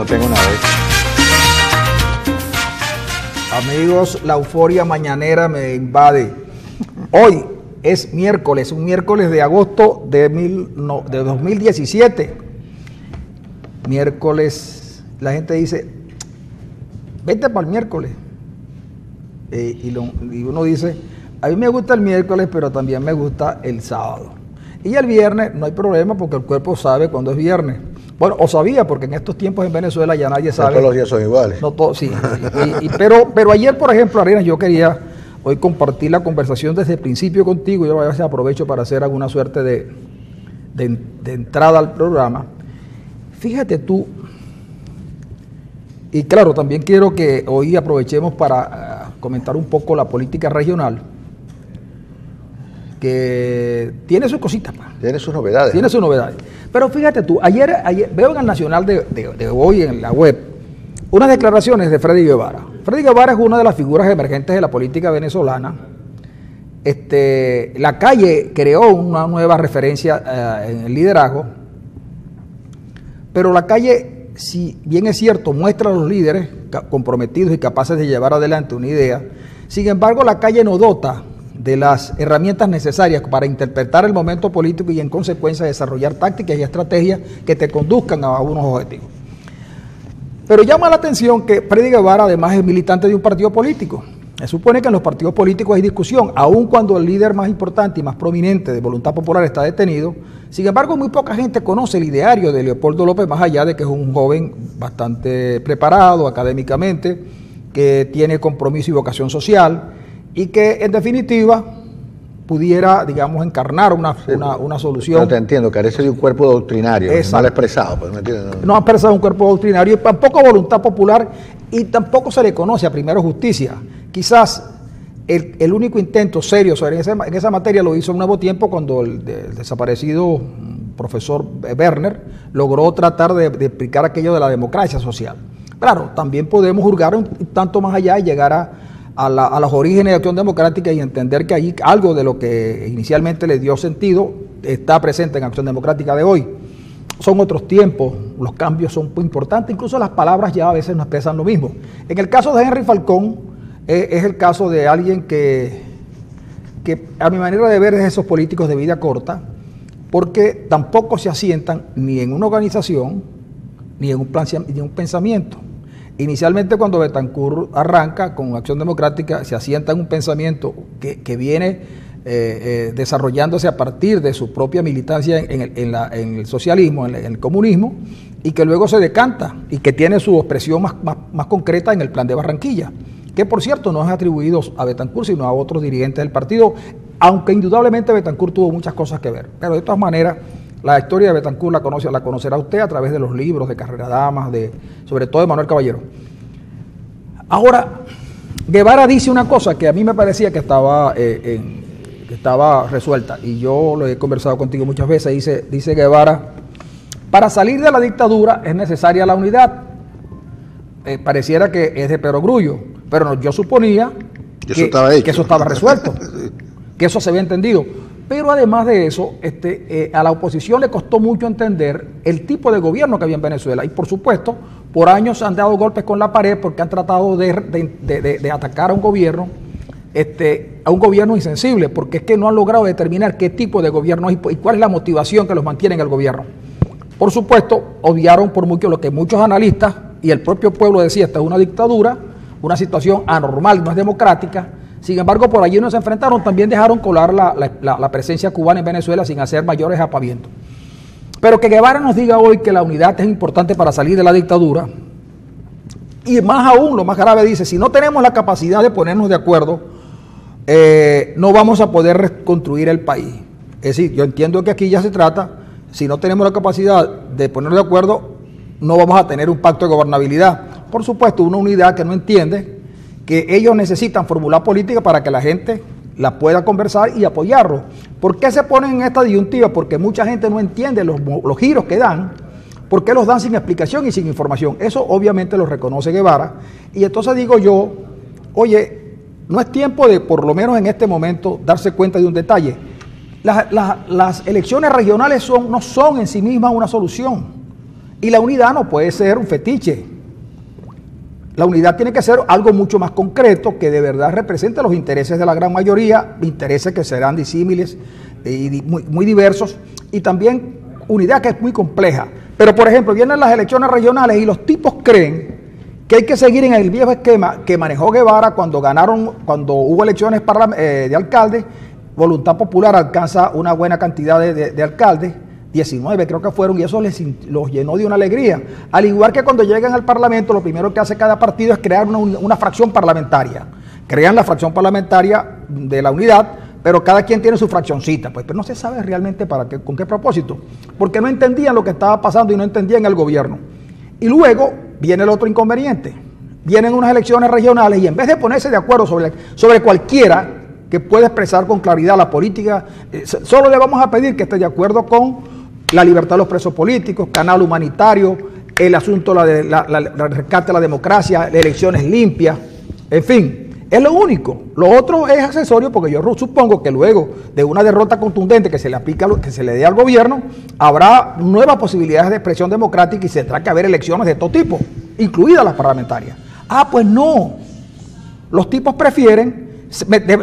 no tengo nada. Amigos, la euforia mañanera me invade. Hoy es miércoles, un miércoles de agosto de 2017. Miércoles, la gente dice, vete para el miércoles. Y uno dice, a mí me gusta el miércoles, pero también me gusta el sábado. Y el viernes no hay problema porque el cuerpo sabe cuándo es viernes. Bueno, o sabía, porque en estos tiempos en Venezuela ya nadie sabe. No todos los días son iguales. No todos, sí. Pero ayer, por ejemplo, Arenas, yo quería hoy compartir la conversación desde el principio contigo. Yo a veces aprovecho para hacer alguna suerte de entrada al programa. Fíjate tú, y claro, también quiero que hoy aprovechemos para comentar un poco la política regional, que tiene sus cositas. Tiene sus novedades. Tiene sus novedades. Pero fíjate tú, ayer veo en el Nacional de hoy, en la web, unas declaraciones de Freddy Guevara. Freddy Guevara es una de las figuras emergentes de la política venezolana. La Calle creó una nueva referencia en el liderazgo, pero La Calle, si bien es cierto, muestra a los líderes comprometidos y capaces de llevar adelante una idea. Sin embargo, La Calle no dota de las herramientas necesarias para interpretar el momento político y en consecuencia desarrollar tácticas y estrategias que te conduzcan a unos objetivos. Pero llama la atención que Freddy Guevara además es militante de un partido político. Se supone que en los partidos políticos hay discusión, aun cuando el líder más importante y más prominente de Voluntad Popular está detenido. Sin embargo, muy poca gente conoce el ideario de Leopoldo López, más allá de que es un joven bastante preparado académicamente, que tiene compromiso y vocación social, y que en definitiva pudiera, digamos, encarnar una solución. No te entiendo, carece de un cuerpo doctrinario, no lo ha expresado. Pues, no ha expresado un cuerpo doctrinario, y tampoco voluntad popular, y tampoco se le conoce a Primero Justicia. Quizás el único intento serio en esa materia lo hizo en Nuevo Tiempo cuando el desaparecido profesor Werner logró tratar de explicar aquello de la democracia social. Claro, también podemos juzgar un tanto más allá y llegar a los orígenes de Acción Democrática y entender que allí algo de lo que inicialmente le dio sentido está presente en Acción Democrática de hoy. Son otros tiempos, los cambios son muy importantes, incluso las palabras ya a veces no expresan lo mismo. En el caso de Henry Falcón, es el caso de alguien que a mi manera de ver es de esos políticos de vida corta, porque tampoco se asientan ni en una organización, ni en un pensamiento. Inicialmente, cuando Betancur arranca con Acción Democrática, se asienta en un pensamiento que viene desarrollándose a partir de su propia militancia en el socialismo, en el comunismo, y que luego se decanta y que tiene su expresión más concreta en el Plan de Barranquilla, que por cierto no es atribuido a Betancur, sino a otros dirigentes del partido, aunque indudablemente Betancur tuvo muchas cosas que ver. Pero de todas maneras, la historia de Betancur la conocerá usted a través de los libros de Carrera Damas, sobre todo de Manuel Caballero. Ahora, Guevara dice una cosa que a mí me parecía que estaba resuelta, y yo lo he conversado contigo muchas veces. Dice Guevara, para salir de la dictadura es necesaria la unidad. Pareciera que es de perogrullo, pero yo suponía que eso estaba resuelto, que eso se había entendido. Pero además de eso, a la oposición le costó mucho entender el tipo de gobierno que había en Venezuela. Y por supuesto, por años se han dado golpes con la pared porque han tratado de atacar a un gobierno insensible, porque es que no han logrado determinar qué tipo de gobierno y cuál es la motivación que los mantiene en el gobierno. Por supuesto, obviaron por mucho lo que muchos analistas y el propio pueblo decía: esta es una dictadura, una situación anormal, no es democrática. Sin embargo, por allí no se enfrentaron, también dejaron colar la presencia cubana en Venezuela sin hacer mayores apavientos. Pero que Guevara nos diga hoy que la unidad es importante para salir de la dictadura, y más aún, lo más grave, dice, si no tenemos la capacidad de ponernos de acuerdo, no vamos a poder reconstruir el país. Es decir, yo entiendo que aquí ya se trata, si no tenemos la capacidad de ponernos de acuerdo, no vamos a tener un pacto de gobernabilidad. Por supuesto, una unidad que no entiende que ellos necesitan formular política para que la gente la pueda conversar y apoyarlo. ¿Por qué se ponen en esta disyuntiva? Porque mucha gente no entiende los giros que dan, por qué los dan sin explicación y sin información. Eso obviamente lo reconoce Guevara. Y entonces digo yo, oye, no es tiempo de, por lo menos en este momento, darse cuenta de un detalle. Las elecciones regionales no son en sí mismas una solución. Y la unidad no puede ser un fetiche. La unidad tiene que ser algo mucho más concreto que de verdad represente los intereses de la gran mayoría, intereses que serán disímiles y muy diversos, y también unidad que es muy compleja. Pero, por ejemplo, vienen las elecciones regionales y los tipos creen que hay que seguir en el viejo esquema que manejó Guevara cuando hubo elecciones de alcaldes. Voluntad Popular alcanza una buena cantidad de alcaldes, 19 creo que fueron, y eso los llenó de una alegría. Al igual que cuando llegan al Parlamento, lo primero que hace cada partido es crear una fracción parlamentaria. Crean la fracción parlamentaria de la unidad, pero cada quien tiene su fraccioncita, pues, pero no se sabe realmente con qué propósito, porque no entendían lo que estaba pasando y no entendían el gobierno. Y luego viene el otro inconveniente. Vienen unas elecciones regionales y en vez de ponerse de acuerdo sobre cualquiera que pueda expresar con claridad la política, solo le vamos a pedir que esté de acuerdo con la libertad de los presos políticos, canal humanitario, el asunto del rescate de la democracia, elecciones limpias, en fin, es lo único. Lo otro es accesorio, porque yo supongo que luego de una derrota contundente que se le dé al gobierno, habrá nuevas posibilidades de expresión democrática y se tendrá que haber elecciones de todo tipo, incluidas las parlamentarias. Ah, pues no. Los tipos prefieren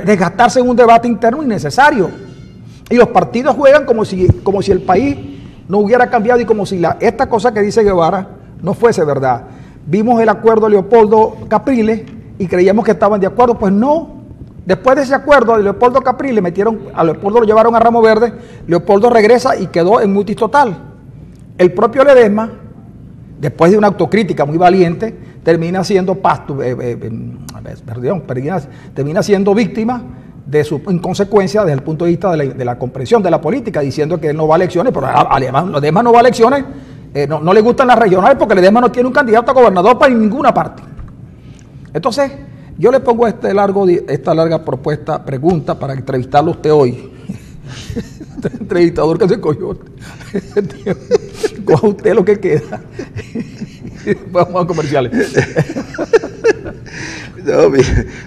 desgastarse en un debate interno innecesario. Y los partidos juegan como si el país no hubiera cambiado y como si esta cosa que dice Guevara no fuese verdad. Vimos el acuerdo de Leopoldo Capriles y creíamos que estaban de acuerdo, pues no. Después de ese acuerdo de Leopoldo Capriles, a Leopoldo lo llevaron a Ramo Verde, Leopoldo regresa y quedó en mutis total. El propio Ledesma, después de una autocrítica muy valiente, termina siendo víctima de su inconsecuencia desde el punto de vista de la comprensión de la política, diciendo que él no va a elecciones, pero Ledesma no va a elecciones, no le gustan las regionales porque Ledesma no tiene un candidato a gobernador para ninguna parte. Entonces, yo le pongo esta larga pregunta para entrevistarlo a usted hoy. Este entrevistador que se cogió. Coja usted lo que queda. Vamos a comerciales.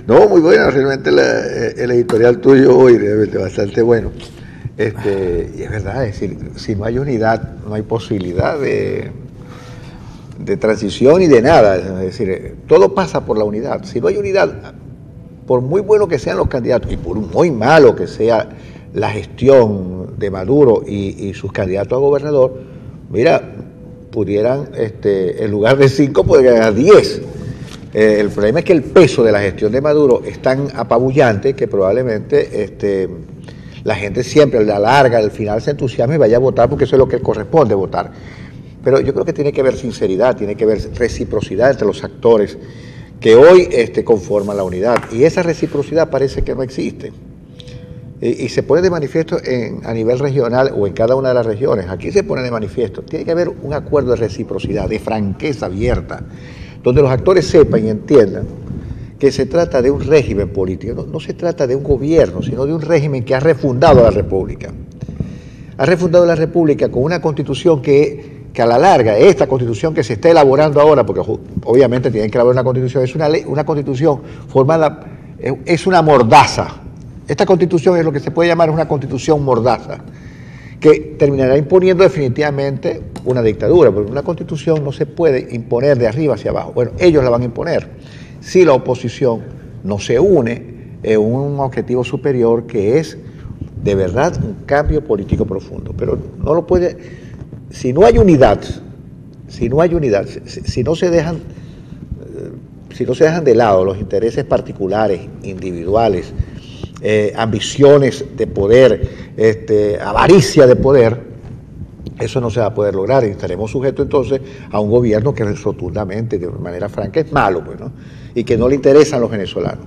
No, muy bueno, realmente el editorial tuyo hoy, realmente bastante bueno. Y es verdad, es decir, si no hay unidad, no hay posibilidad de transición y de nada. Es decir, todo pasa por la unidad. Si no hay unidad, por muy bueno que sean los candidatos y por muy malo que sea la gestión de Maduro y sus candidatos a gobernador, mira, pudieran, en lugar de 5, podrían ganar 10. El problema es que el peso de la gestión de Maduro es tan apabullante que probablemente la gente siempre a la larga, al final se entusiasme y vaya a votar porque eso es lo que corresponde votar. Pero yo creo que tiene que haber sinceridad, tiene que haber reciprocidad entre los actores que hoy conforman la unidad. Y esa reciprocidad parece que no existe. Y se pone de manifiesto a nivel regional o en cada una de las regiones. Aquí se pone de manifiesto. Tiene que haber un acuerdo de reciprocidad, de franqueza abierta, donde los actores sepan y entiendan que se trata de un régimen político. No se trata de un gobierno, sino de un régimen que ha refundado la República. Ha refundado la República con una constitución que a la larga, esta constitución que se está elaborando ahora, porque obviamente tienen que elaborar una constitución, es una constitución formada, es una mordaza. Esta constitución es lo que se puede llamar una constitución mordaza, que terminará imponiendo definitivamente una dictadura, porque una constitución no se puede imponer de arriba hacia abajo. Bueno, ellos la van a imponer si la oposición no se une en un objetivo superior que es de verdad un cambio político profundo. Pero no lo puede. Si no hay unidad, si no se dejan de lado los intereses particulares, individuales, ambiciones de poder, avaricia de poder, eso no se va a poder lograr y estaremos sujetos entonces a un gobierno que rotundamente, de manera franca, es malo, pues, ¿no? Y que no le interesan los venezolanos.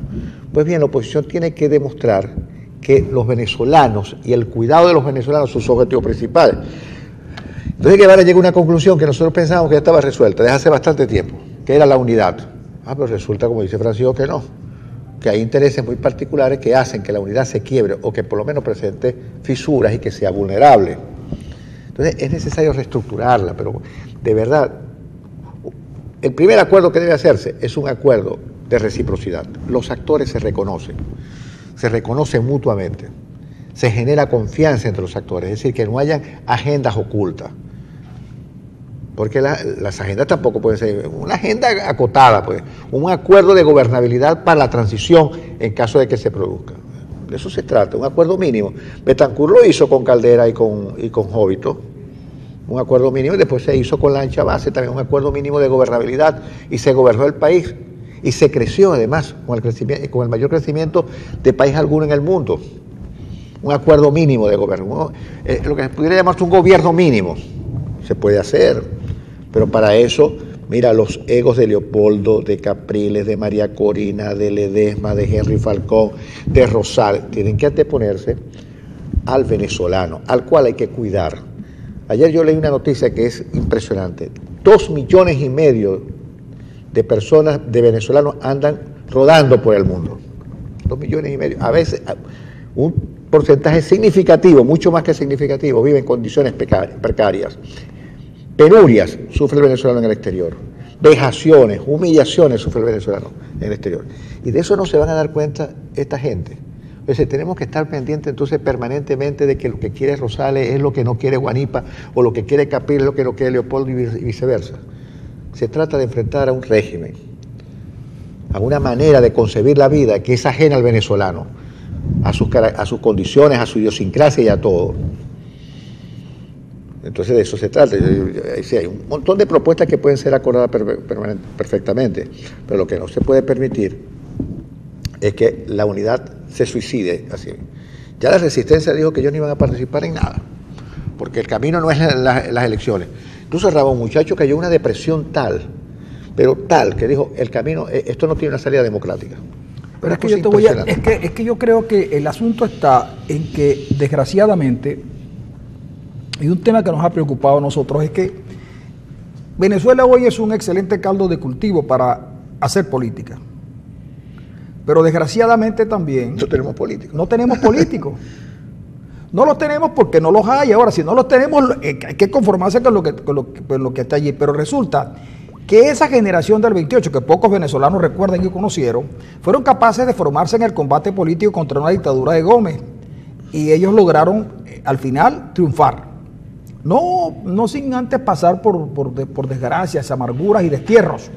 Pues bien, la oposición tiene que demostrar que los venezolanos y el cuidado de los venezolanos son sus objetivos principales. Entonces Guevara llega a una conclusión que nosotros pensábamos que ya estaba resuelta desde hace bastante tiempo, que era la unidad. Pero resulta, como dice Francisco, que no, que hay intereses muy particulares que hacen que la unidad se quiebre o que por lo menos presente fisuras y que sea vulnerable. Entonces es necesario reestructurarla, pero de verdad, el primer acuerdo que debe hacerse es un acuerdo de reciprocidad. Los actores se reconocen mutuamente, se genera confianza entre los actores, es decir, que no hayan agendas ocultas. porque las agendas tampoco pueden ser una agenda acotada, pues, un acuerdo de gobernabilidad para la transición en caso de que se produzca. De eso se trata, un acuerdo mínimo. Betancur lo hizo con Caldera y con Jovito, un acuerdo mínimo, y después se hizo con la ancha base también un acuerdo mínimo de gobernabilidad, y se gobernó el país, y se creció además con el mayor crecimiento de país alguno en el mundo. Un acuerdo mínimo de gobierno, lo que pudiera llamarse un gobierno mínimo, se puede hacer, pero para eso, mira, los egos de Leopoldo, de Capriles, de María Corina, de Ledesma, de Henry Falcón, de Rosal, tienen que anteponerse al venezolano, al cual hay que cuidar. Ayer yo leí una noticia que es impresionante, 2,5 millones de personas, de venezolanos, andan rodando por el mundo, 2,5 millones, a veces un porcentaje significativo, mucho más que significativo, vive en condiciones precarias. Penurias sufre el venezolano en el exterior, vejaciones, humillaciones sufre el venezolano en el exterior. Y de eso no se van a dar cuenta esta gente. Entonces tenemos que estar pendientes entonces permanentemente de que lo que quiere Rosales es lo que no quiere Guanipa, o lo que quiere Capriles es lo que no quiere Leopoldo, y viceversa. Se trata de enfrentar a un régimen, a una manera de concebir la vida que es ajena al venezolano, a sus condiciones, a su idiosincrasia y a todo. Entonces de eso se trata. Sí, hay un montón de propuestas que pueden ser acordadas perfectamente, pero lo que no se puede permitir es que la unidad se suicide así. Ya la resistencia dijo que ellos no iban a participar en nada, porque el camino no es las elecciones. Incluso Ramón Muchacho cayó en una depresión tal, pero tal, que dijo, el camino, esto no tiene una salida democrática. Pero es que yo es que yo creo que el asunto está en que, desgraciadamente, y un tema que nos ha preocupado a nosotros es que Venezuela hoy es un excelente caldo de cultivo para hacer política. Pero desgraciadamente también... No tenemos políticos. No tenemos políticos. No los tenemos porque no los hay. Ahora, si no los tenemos, hay que conformarse con lo que está allí. Pero resulta que esa generación del 28, que pocos venezolanos recuerdan y conocieron, fueron capaces de formarse en el combate político contra una dictadura de Gómez. Y ellos lograron, al final, triunfar. No sin antes pasar por desgracias, amarguras y destierros.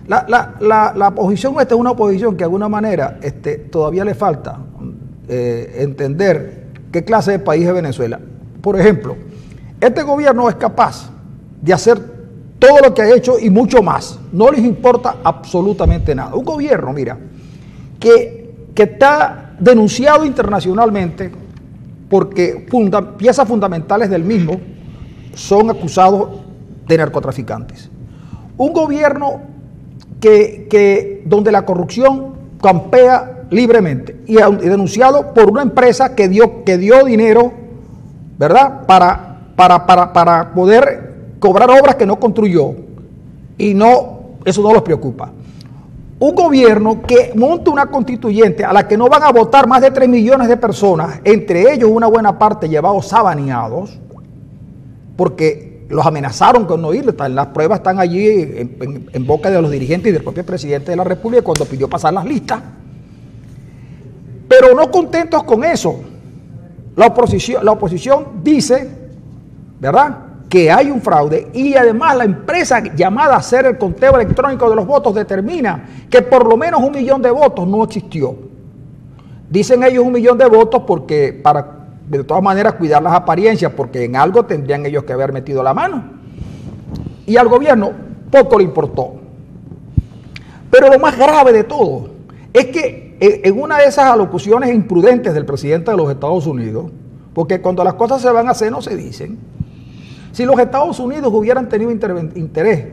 La oposición esta es una oposición que de alguna manera todavía le falta entender qué clase de país es Venezuela. Por ejemplo, este gobierno es capaz de hacer todo lo que ha hecho y mucho más. No les importa absolutamente nada. Un gobierno, mira, que está denunciado internacionalmente porque piezas fundamentales del mismo son acusados de narcotraficantes. Un gobierno donde la corrupción campea libremente y denunciado por una empresa que dio dinero, ¿verdad?, para poder cobrar obras que no construyó, y eso no los preocupa. Un gobierno que monta una constituyente a la que no van a votar más de 3 millones de personas, entre ellos una buena parte llevados sabaneados, porque los amenazaron con no ir, las pruebas están allí en boca de los dirigentes y del propio presidente de la República cuando pidió pasar las listas. Pero no contentos con eso, la oposición dice, ¿verdad?, que hay un fraude, y además la empresa llamada a hacer el conteo electrónico de los votos determina que por lo menos 1 millón de votos no existió. Dicen ellos 1 millón de votos porque de todas maneras cuidar las apariencias, porque en algo tendrían ellos que haber metido la mano. Y al gobierno poco le importó. Pero lo más grave de todo es que en una de esas alocuciones imprudentes del presidente de los Estados Unidos, porque cuando las cosas se van a hacer no se dicen, si los Estados Unidos hubieran tenido interés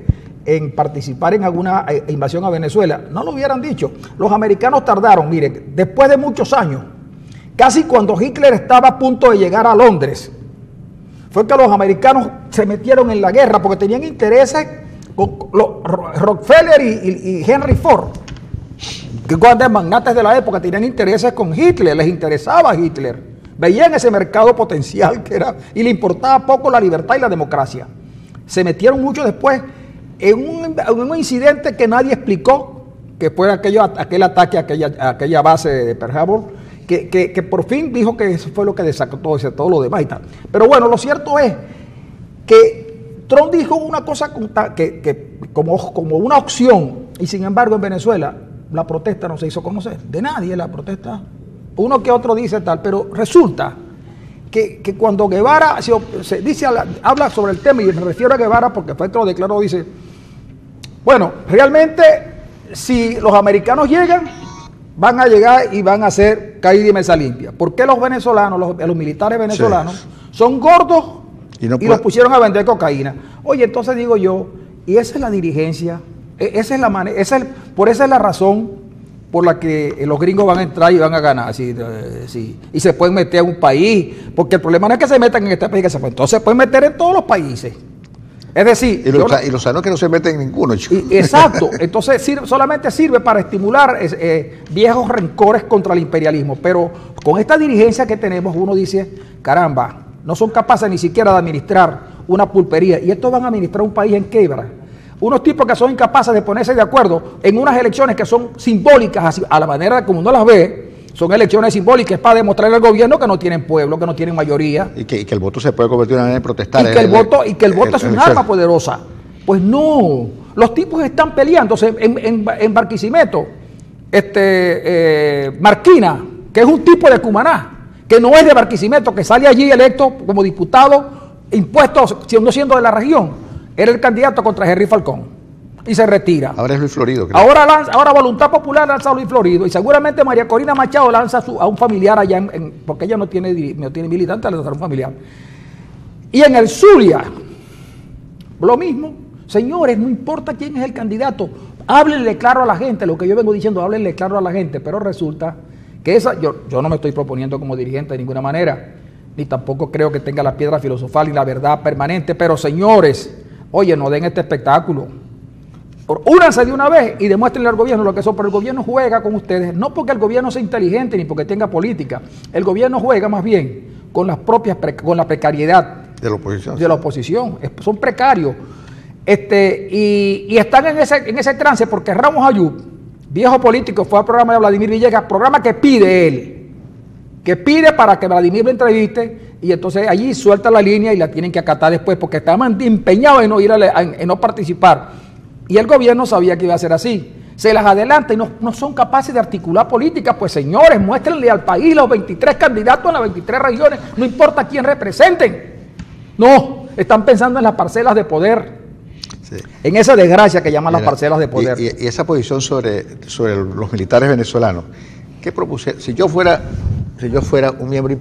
en participar en alguna invasión a Venezuela, no lo hubieran dicho. Los americanos tardaron, miren, después de muchos años, casi cuando Hitler estaba a punto de llegar a Londres, fue que los americanos se metieron en la guerra porque tenían intereses con Rockefeller y Henry Ford, que grandes magnates de la época tenían intereses con Hitler, les interesaba Hitler, veían ese mercado potencial que era, y le importaba poco la libertad y la democracia. Se metieron mucho después en un incidente que nadie explicó, que fue aquel ataque a aquella base de Pearl Harbor, que por fin dijo que eso fue lo que desacató todo lo demás y tal. Pero bueno, lo cierto es que Trump dijo una cosa como una opción, y sin embargo en Venezuela la protesta no se hizo conocer, de nadie la protesta. Uno que otro dice tal, pero resulta que cuando Guevara se dice, habla sobre el tema, y me refiero a Guevara porque fue que lo declaró, dice, bueno, realmente si los americanos llegan, van a llegar y van a hacer caída y mesa limpia. ¿Por qué los venezolanos, los militares venezolanos, son gordos y los pusieron a vender cocaína? Oye, entonces digo yo, y esa es la dirigencia, esa es la manera, por esa es la razón por la que los gringos van a entrar y van a ganar, y se pueden meter en un país, porque el problema no es que se metan en este país, entonces se pueden meter en todos los países. Es decir, y los sanos que no se meten en ninguno. Exacto, entonces solamente sirve para estimular viejos rencores contra el imperialismo, pero con esta dirigencia que tenemos uno dice, caramba, no son capaces ni siquiera de administrar una pulpería, y estos van a administrar un país en quiebra. Unos tipos que son incapaces de ponerse de acuerdo en unas elecciones que son simbólicas, así, a la manera como uno las ve, son elecciones simbólicas para demostrarle al gobierno que no tienen pueblo, que no tienen mayoría. Y que el voto se puede convertir en una manera de protestar. Y que el voto es un arma poderosa. Pues no, los tipos están peleándose en Barquisimeto. Marquina, que es un tipo de Cumaná, que no es de Barquisimeto, que sale allí electo como diputado, impuesto, siendo de la región. Era el candidato contra Henry Falcón y se retira. Ahora es Luis Florido. Creo. Ahora Voluntad Popular lanza a Luis Florido, y seguramente María Corina Machado lanza a un familiar allá, porque ella no tiene militante, lanza a un familiar. Y en el Zulia, lo mismo. Señores, no importa quién es el candidato, háblenle claro a la gente, lo que yo vengo diciendo, háblenle claro a la gente, pero resulta que yo no me estoy proponiendo como dirigente de ninguna manera, ni tampoco creo que tenga la piedra filosofal y la verdad permanente, pero señores, oye, no den este espectáculo. Únanse de una vez y demuéstrenle al gobierno lo que son, pero el gobierno juega con ustedes, no porque el gobierno sea inteligente ni porque tenga política, el gobierno juega más bien con la precariedad de la oposición. Son precarios. Y están en ese trance porque Ramos Ayub, viejo político, fue al programa de Vladimir Villegas, programa que pide él, que pide para que Vladimir lo entreviste, y entonces allí suelta la línea y la tienen que acatar después porque estaban empeñados en no en no participar. Y el gobierno sabía que iba a ser así. Se las adelanta y no son capaces de articular política. Pues señores, muéstrenle al país los 23 candidatos en las 23 regiones, no importa quién representen. No, están pensando en las parcelas de poder. Sí. En esa desgracia que llaman las parcelas de poder. Y esa posición sobre los militares venezolanos, ¿qué propusiera? Si yo fuera un miembro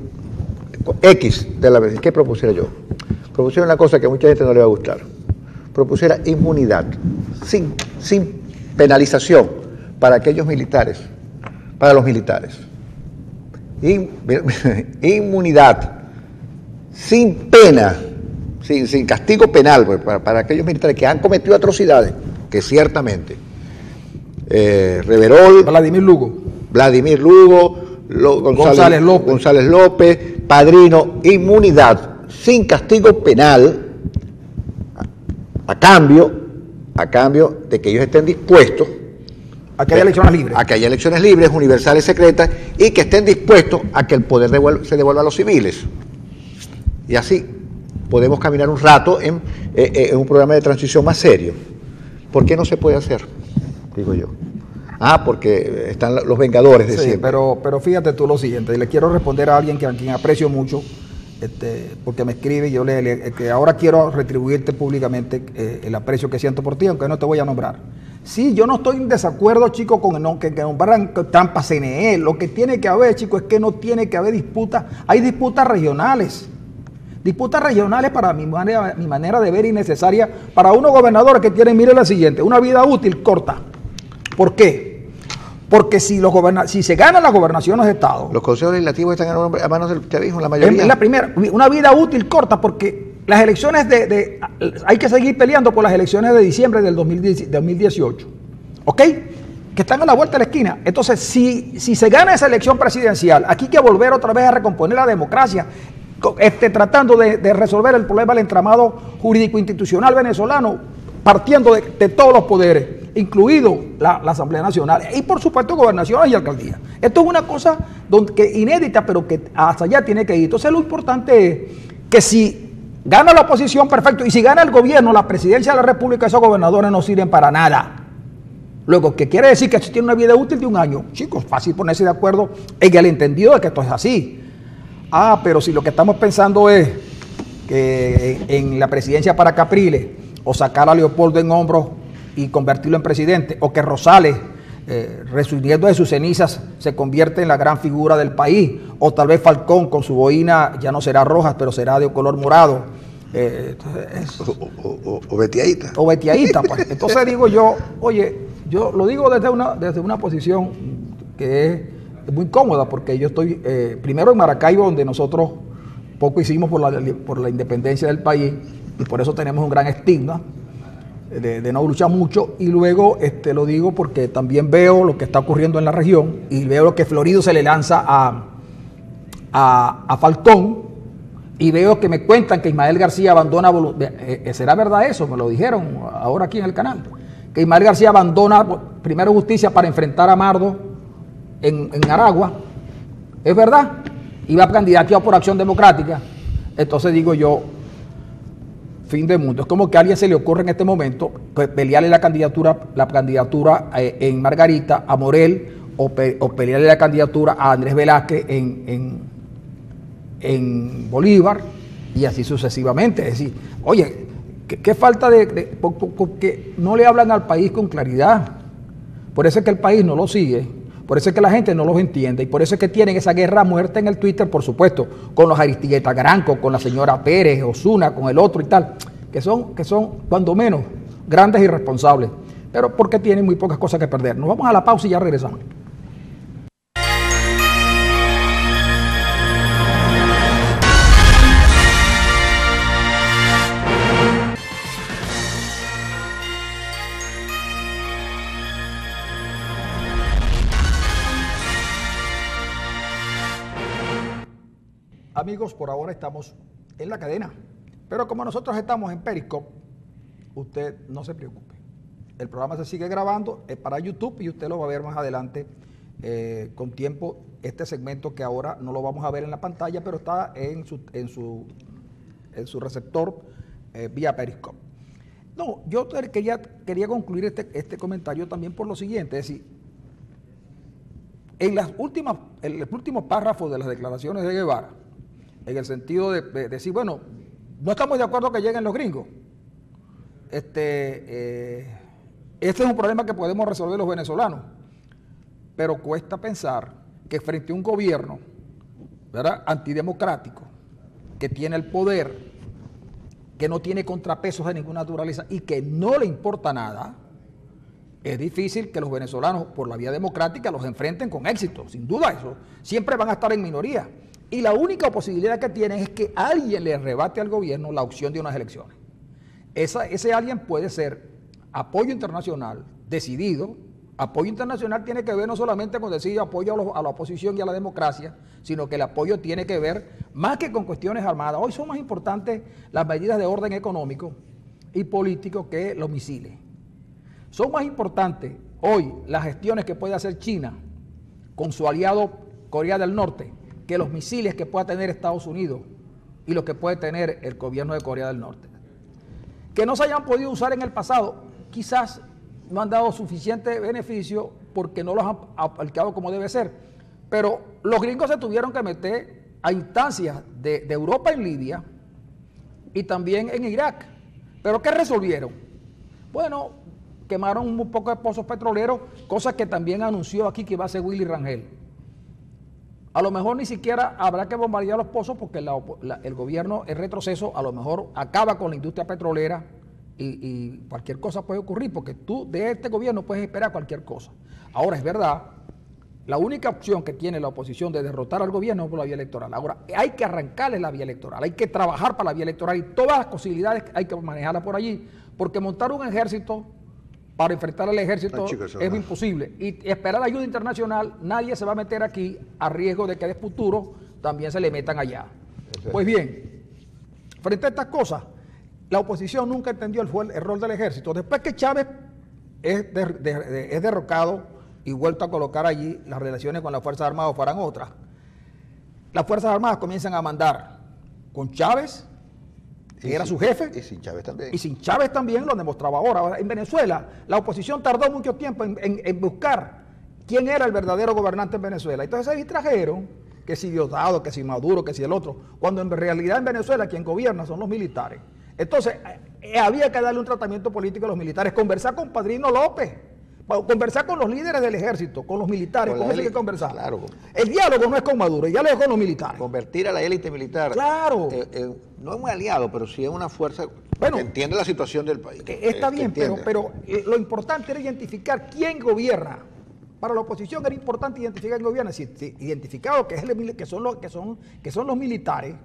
X de la vez, ¿qué propusiera yo? Propusiera una cosa que a mucha gente no le va a gustar. Propusiera inmunidad, sin penalización para aquellos militares, para los militares. Inmunidad, sin pena, sin castigo penal, pues, para aquellos militares que han cometido atrocidades, que ciertamente Reverol, Vladimir Lugo, González López, Padrino, inmunidad, sin castigo penal, a cambio de que ellos estén dispuestos a que haya elecciones libres. A que haya elecciones libres, universales, secretas, y que estén dispuestos a que el poder se devuelva a los civiles. Y así podemos caminar un rato en un programa de transición más serio. ¿Por qué no se puede hacer? Digo yo. Porque están los vengadores de siempre. Pero fíjate tú lo siguiente, y le quiero responder a alguien a quien aprecio mucho, porque me escribe y yo que ahora quiero retribuirte públicamente el aprecio que siento por ti, aunque no te voy a nombrar. Sí, yo no estoy en desacuerdo, chicos, con que nombraran trampa CNE. Lo que tiene que haber, chicos, es que no tiene que haber disputas. Hay disputas regionales. Disputas regionales para mi manera de ver innecesaria para unos gobernadores que tienen, mire la siguiente, una vida útil corta. ¿Por qué? Porque si se ganan las gobernaciones de Estado... Los consejos legislativos están a manos del chavismo, la mayoría. Es la primera, una vida útil corta, porque las elecciones hay que seguir peleando por las elecciones de diciembre del 2018. ¿Ok? Que están a la vuelta de la esquina. Entonces, si se gana esa elección presidencial, aquí hay que volver otra vez a recomponer la democracia, tratando de resolver el problema del entramado jurídico-institucional venezolano, partiendo de todos los poderes, incluido la Asamblea Nacional y por supuesto gobernaciones y alcaldías. Esto es una cosa inédita, pero que hasta allá tiene que ir. Entonces lo importante es que si Gana la oposición, perfecto. Y si gana el gobierno, la presidencia de la República, esos gobernadores no sirven para nada. Luego, ¿qué quiere decir? Que esto tiene una vida útil de 1 año. Chicos, fácil ponerse de acuerdo en el entendido de que esto es así. Pero si lo que estamos pensando es que en la presidencia para Capriles, o sacar a Leopoldo en hombros y convertirlo en presidente, o que Rosales, resurgiendo de sus cenizas, se convierte en la gran figura del país, o tal vez Falcón con su boina ya no será roja, pero será de color morado. O Betiaíta. O Betiaíta, pues. Entonces digo yo, oye, yo lo digo desde una posición que es muy cómoda, porque yo estoy primero en Maracaibo, donde nosotros poco hicimos por la independencia del país, y por eso tenemos un gran estigma de no luchar mucho, y luego lo digo porque también veo lo que está ocurriendo en la región, y veo lo que Florido se le lanza a Falcón, y veo que me cuentan que Ismael García abandona, ¿será verdad eso? Me lo dijeron ahora aquí en el canal, que Ismael García abandona Primero Justicia para enfrentar a Mardo en Aragua. ¿Es verdad? Iba candidateado por Acción Democrática. Entonces digo yo, fin del mundo. Es como que a alguien se le ocurre en este momento pelearle la candidatura en Margarita a Morel, o pelearle la candidatura a Andrés Velázquez en Bolívar, y así sucesivamente. Es decir, oye, qué falta porque no le hablan al país con claridad. Por eso es que el país no lo sigue, por eso es que la gente no los entiende, y por eso es que tienen esa guerra a muerte en el Twitter, por supuesto, con los Aristigueta Granco, con la señora Pérez, Osuna, con el otro y tal, que son cuando menos grandes irresponsables, pero porque tienen muy pocas cosas que perder. Nos vamos a la pausa y ya regresamos. Amigos, por ahora estamos en la cadena, pero como nosotros estamos en Periscope, usted no se preocupe. El programa se sigue grabando, es para YouTube, y usted lo va a ver más adelante con tiempo. Este segmento que ahora no lo vamos a ver en la pantalla, pero está en su receptor vía Periscope. No, yo quería concluir este comentario también por lo siguiente, es decir, en los últimos párrafos de las declaraciones de Guevara, en el sentido de decir, bueno, no estamos de acuerdo que lleguen los gringos. Este es un problema que podemos resolver los venezolanos, pero cuesta pensar que frente a un gobierno, ¿verdad?, antidemocrático, que tiene el poder, que no tiene contrapesos de ninguna naturaleza y que no le importa nada, es difícil que los venezolanos, por la vía democrática, los enfrenten con éxito. Sin duda, eso siempre van a estar en minoría. Y la única posibilidad que tienen es que alguien le arrebate al gobierno la opción de unas elecciones. Ese alguien puede ser apoyo internacional decidido. Apoyo internacional tiene que ver no solamente con decir apoyo a la oposición y a la democracia, sino que el apoyo tiene que ver más que con cuestiones armadas. Hoy son más importantes las medidas de orden económico y político que los misiles. Son más importantes hoy las gestiones que puede hacer China con su aliado Corea del Norte que los misiles que pueda tener Estados Unidos y los que puede tener el gobierno de Corea del Norte. Que no se hayan podido usar en el pasado, quizás no han dado suficiente beneficio porque no los han aplicado como debe ser, pero los gringos se tuvieron que meter a instancias de Europa en Libia y también en Irak. ¿Pero qué resolvieron? Bueno, quemaron un poco de pozos petroleros, cosas que también anunció aquí que iba a hacer Willy Rangel. A lo mejor ni siquiera habrá que bombardear los pozos porque el gobierno, el retroceso, a lo mejor acaba con la industria petrolera y cualquier cosa puede ocurrir, porque tú de este gobierno puedes esperar cualquier cosa. Ahora, es verdad, la única opción que tiene la oposición de derrotar al gobierno es por la vía electoral. Ahora, hay que arrancarle la vía electoral, hay que trabajar para la vía electoral y todas las posibilidades hay que manejarlas por allí, porque montar un ejército para enfrentar al ejército es imposible. Y esperar ayuda internacional, nadie se va a meter aquí a riesgo de que de futuro también se le metan allá. Pues bien, frente a estas cosas, la oposición nunca entendió el rol del ejército. Después que Chávez es derrocado y vuelto a colocar allí, las relaciones con las Fuerzas Armadas fueran otras. Las Fuerzas Armadas comienzan a mandar con Chávez que era su jefe. Y sin Chávez también. Y sin Chávez también lo demostraba ahora. En Venezuela, la oposición tardó mucho tiempo en buscar quién era el verdadero gobernante en Venezuela. Entonces se distrajeron, que si Diosdado, que si Maduro, que si el otro, cuando en realidad en Venezuela quien gobierna son los militares. Entonces había que darle un tratamiento político a los militares, conversar con Padrino López, conversar con los líderes del ejército, con los militares, con eso hay que conversar. Claro. El diálogo no es con Maduro, el diálogo es con los militares. Convertir a la élite militar. Claro. No es un aliado, pero sí es una fuerza bueno, que entiende la situación del país. Está bien, pero lo importante era identificar quién gobierna. Para la oposición era importante identificar quién gobierna, identificado que son los militares,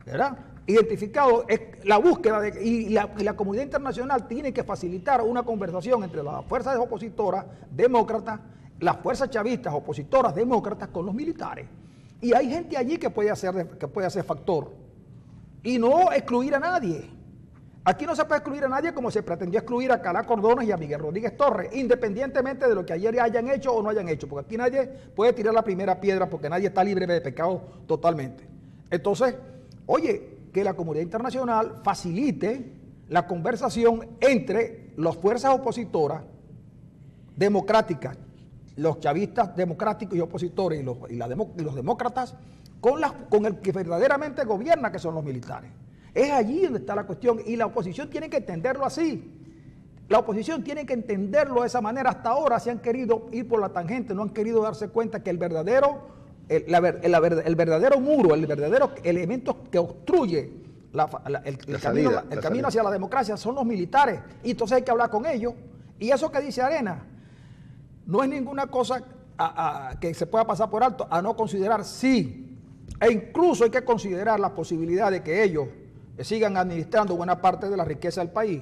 ¿verdad? Identificado es la búsqueda y la comunidad internacional tiene que facilitar una conversación entre las fuerzas opositoras demócratas, las fuerzas chavistas opositoras demócratas con los militares. Y hay gente allí que puede hacer factor y no excluir a nadie. Aquí no se puede excluir a nadie como se pretendió excluir a Calá Cordones y a Miguel Rodríguez Torres, independientemente de lo que ayer hayan hecho o no hayan hecho, porque aquí nadie puede tirar la primera piedra porque nadie está libre de pecado totalmente. Entonces, oye, que la comunidad internacional facilite la conversación entre las fuerzas opositoras democráticas, los chavistas democráticos y opositores y los demócratas, con el que verdaderamente gobierna, que son los militares. Es allí donde está la cuestión y la oposición tiene que entenderlo así. La oposición tiene que entenderlo de esa manera. Hasta ahora se han querido ir por la tangente, no han querido darse cuenta que el verdadero muro, el verdadero elemento que obstruye el camino hacia la democracia son los militares. Y entonces hay que hablar con ellos. Y eso que dice Arena no es ninguna cosa que se pueda pasar por alto, a no considerar, sí. E incluso hay que considerar la posibilidad de que ellos sigan administrando buena parte de la riqueza del país.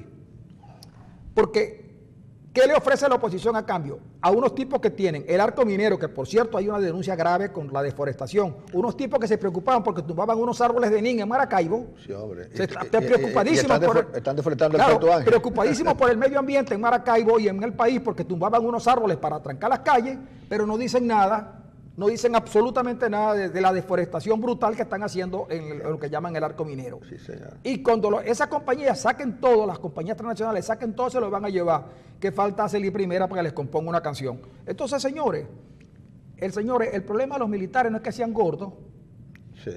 Porque, ¿qué le ofrece la oposición a cambio? A unos tipos que tienen el arco minero, que por cierto hay una denuncia grave con la deforestación, unos tipos que se preocupaban porque tumbaban unos árboles de Nin en Maracaibo. Sí, hombre. Preocupadísimos están deforestando claro, el Puerto Ángel. preocupadísimos por el medio ambiente en Maracaibo y en el país porque tumbaban unos árboles para trancar las calles, pero no dicen nada. No dicen absolutamente nada de la deforestación brutal que están haciendo en lo que llaman el arco minero. Sí, señor. Y cuando esas compañías saquen todo, las compañías transnacionales saquen todo, se lo van a llevar. Que falta salir primera para que les componga una canción. Entonces, señores, el problema de los militares no es que sean gordos, sí,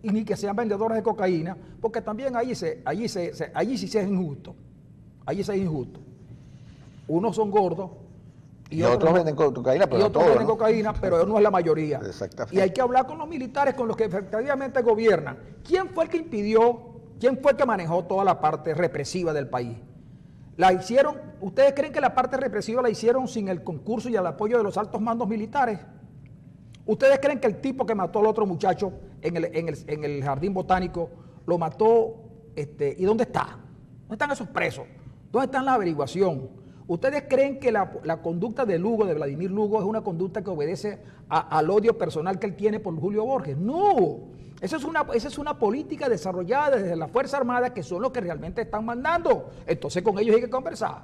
y ni que sean vendedores de cocaína, porque también allí sí se es injusto. Allí se es injusto. Unos son gordos. Y otros venden cocaína, pero cocaína, pero no es la mayoría. Exactamente. Y hay que hablar con los militares, con los que efectivamente gobiernan. ¿Quién fue el que impidió, quién fue el que manejó toda la parte represiva del país? ¿La hicieron? ¿Ustedes creen que la parte represiva la hicieron sin el concurso y el apoyo de los altos mandos militares? ¿Ustedes creen que el tipo que mató al otro muchacho en el jardín botánico lo mató? ¿Y dónde está? ¿Dónde están esos presos? ¿Dónde está la averiguación? ¿Ustedes creen que la conducta de Lugo, de Vladimir Lugo, es una conducta que obedece al odio personal que él tiene por Julio Borges? No, esa es una política desarrollada desde la Fuerza Armada, que son los que realmente están mandando. Entonces con ellos hay que conversar.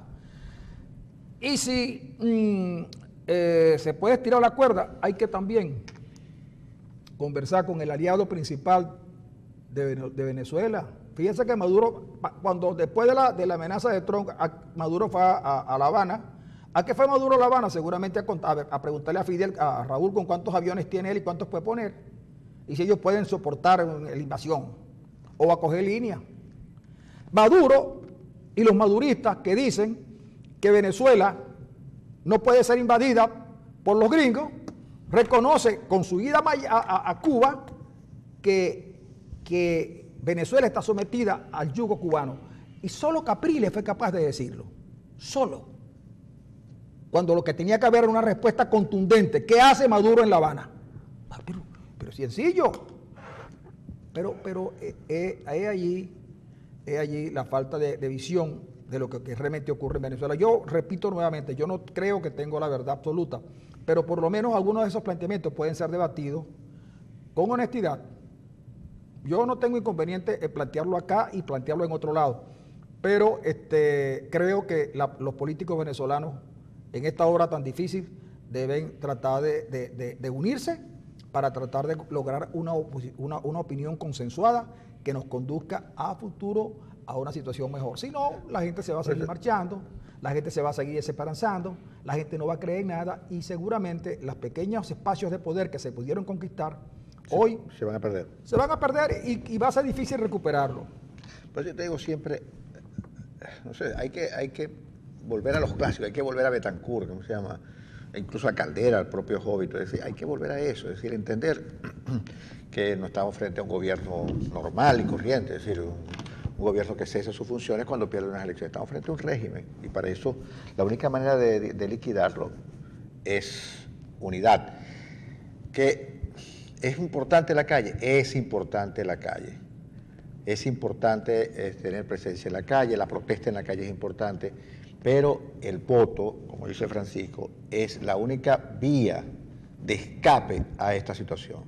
Y si se puede estirar la cuerda, hay que también conversar con el aliado principal de Venezuela. Fíjense que Maduro, cuando después de la amenaza de Trump, Maduro fue a La Habana. ¿A qué fue Maduro a La Habana? Seguramente a preguntarle a Raúl con cuántos aviones tiene él y cuántos puede poner. Y si ellos pueden soportar la invasión o a coger línea. Maduro y los maduristas que dicen que Venezuela no puede ser invadida por los gringos, reconoce con su ida a Cuba que Venezuela está sometida al yugo cubano. Y solo Capriles fue capaz de decirlo. Solo. Cuando lo que tenía que haber era una respuesta contundente. ¿Qué hace Maduro en La Habana? Pero sencillo. Pero es allí la falta de visión de lo que realmente ocurre en Venezuela. Yo repito nuevamente, yo no creo que tengo la verdad absoluta, pero por lo menos algunos de esos planteamientos pueden ser debatidos con honestidad. Yo no tengo inconveniente en plantearlo acá y plantearlo en otro lado, pero creo que los políticos venezolanos en esta hora tan difícil deben tratar de unirse para tratar de lograr una opinión consensuada que nos conduzca a futuro a una situación mejor. Si no, la gente se va a seguir marchando, la gente se va a seguir desesperanzando, la gente no va a creer en nada y seguramente los pequeños espacios de poder que se pudieron conquistar hoy se van a perder. Se van a perder y va a ser difícil recuperarlo. Pues yo te digo siempre, no sé, hay que volver a los clásicos, hay que volver a Betancourt, ¿cómo se llama? E incluso a Caldera, al propio Jovito, es decir, hay que volver a eso, es decir, entender que no estamos frente a un gobierno normal y corriente, es decir, un gobierno que cesa sus funciones cuando pierde unas elecciones. Estamos frente a un régimen y para eso la única manera de liquidarlo es unidad. Que es importante la calle, es importante la calle. Es importante tener presencia en la calle, la protesta en la calle es importante, pero el voto, como dice Francisco, es la única vía de escape a esta situación.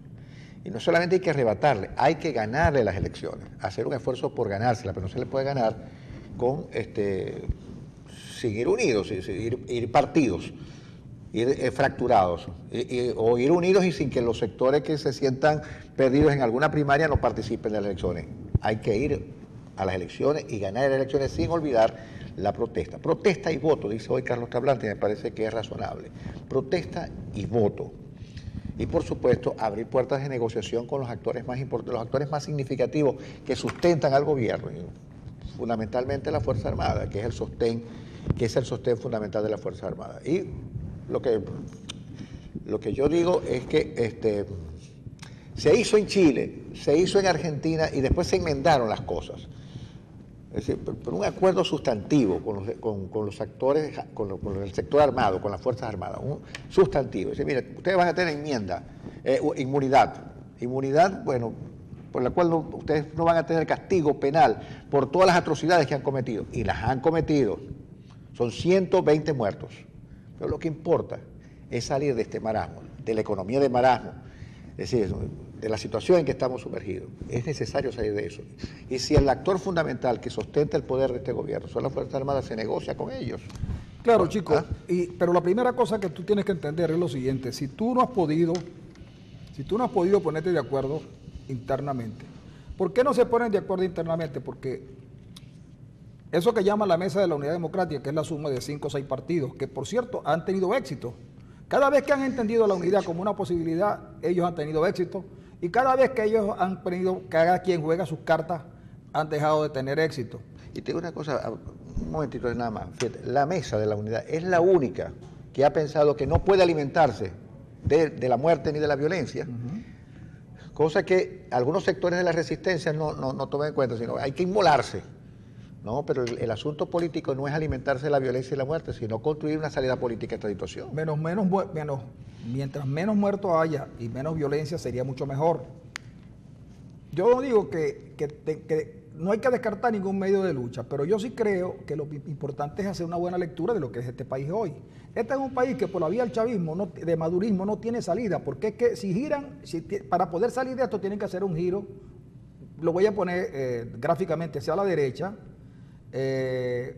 Y no solamente hay que arrebatarle, hay que ganarle las elecciones, hacer un esfuerzo por ganársela, pero no se le puede ganar con sin ir unidos, ir partidos, ir fracturados, o ir unidos y sin que los sectores que se sientan perdidos en alguna primaria no participen de las elecciones. Hay que ir a las elecciones y ganar las elecciones sin olvidar la protesta. Protesta y voto, dice hoy Carlos Tablante, y me parece que es razonable. Protesta y voto. Y por supuesto, abrir puertas de negociación con los actores más importantes, los actores más significativos que sustentan al gobierno, y fundamentalmente la Fuerza Armada, que es el sostén fundamental de la Fuerza Armada. Y lo que yo digo es que se hizo en Chile, se hizo en Argentina y después se enmendaron las cosas. Es decir, por un acuerdo sustantivo con los actores, con el sector armado, con las Fuerzas Armadas, un sustantivo. Es decir, mire, ustedes van a tener inmunidad, bueno, por la cual ustedes no van a tener castigo penal por todas las atrocidades que han cometido, y las han cometido. Son 120 muertos. Pero lo que importa es salir de este marasmo, de la economía de marasmo, es decir, de la situación en que estamos sumergidos. Es necesario salir de eso. Y si el actor fundamental que sustenta el poder de este gobierno son las Fuerzas Armadas, se negocia con ellos. Claro, chicos, pero la primera cosa que tú tienes que entender es lo siguiente: si tú no has podido ponerte de acuerdo internamente, ¿por qué no se ponen de acuerdo internamente? Porque eso que llaman la Mesa de la Unidad Democrática, que es la suma de 5 o 6 partidos, que por cierto han tenido éxito. Cada vez que han entendido la unidad como una posibilidad, ellos han tenido éxito. Y cada vez que ellos han tenido, cada quien juega sus cartas, han dejado de tener éxito. Y te digo una cosa, un momentito nada más. Fíjate, la Mesa de la Unidad es la única que ha pensado que no puede alimentarse de la muerte ni de la violencia, cosa que algunos sectores de la resistencia no toman en cuenta, sino hay que inmolarse. No, pero el asunto político no es alimentarse de la violencia y la muerte, sino construir una salida política a esta situación. Mientras menos muertos haya y menos violencia, sería mucho mejor. Yo no digo que no hay que descartar ningún medio de lucha, pero yo sí creo que lo importante es hacer una buena lectura de lo que es este país hoy. Este es un país que por la vía del chavismo, de madurismo, no tiene salida, porque es que si giran, para poder salir de esto tienen que hacer un giro, lo voy a poner gráficamente hacia la derecha,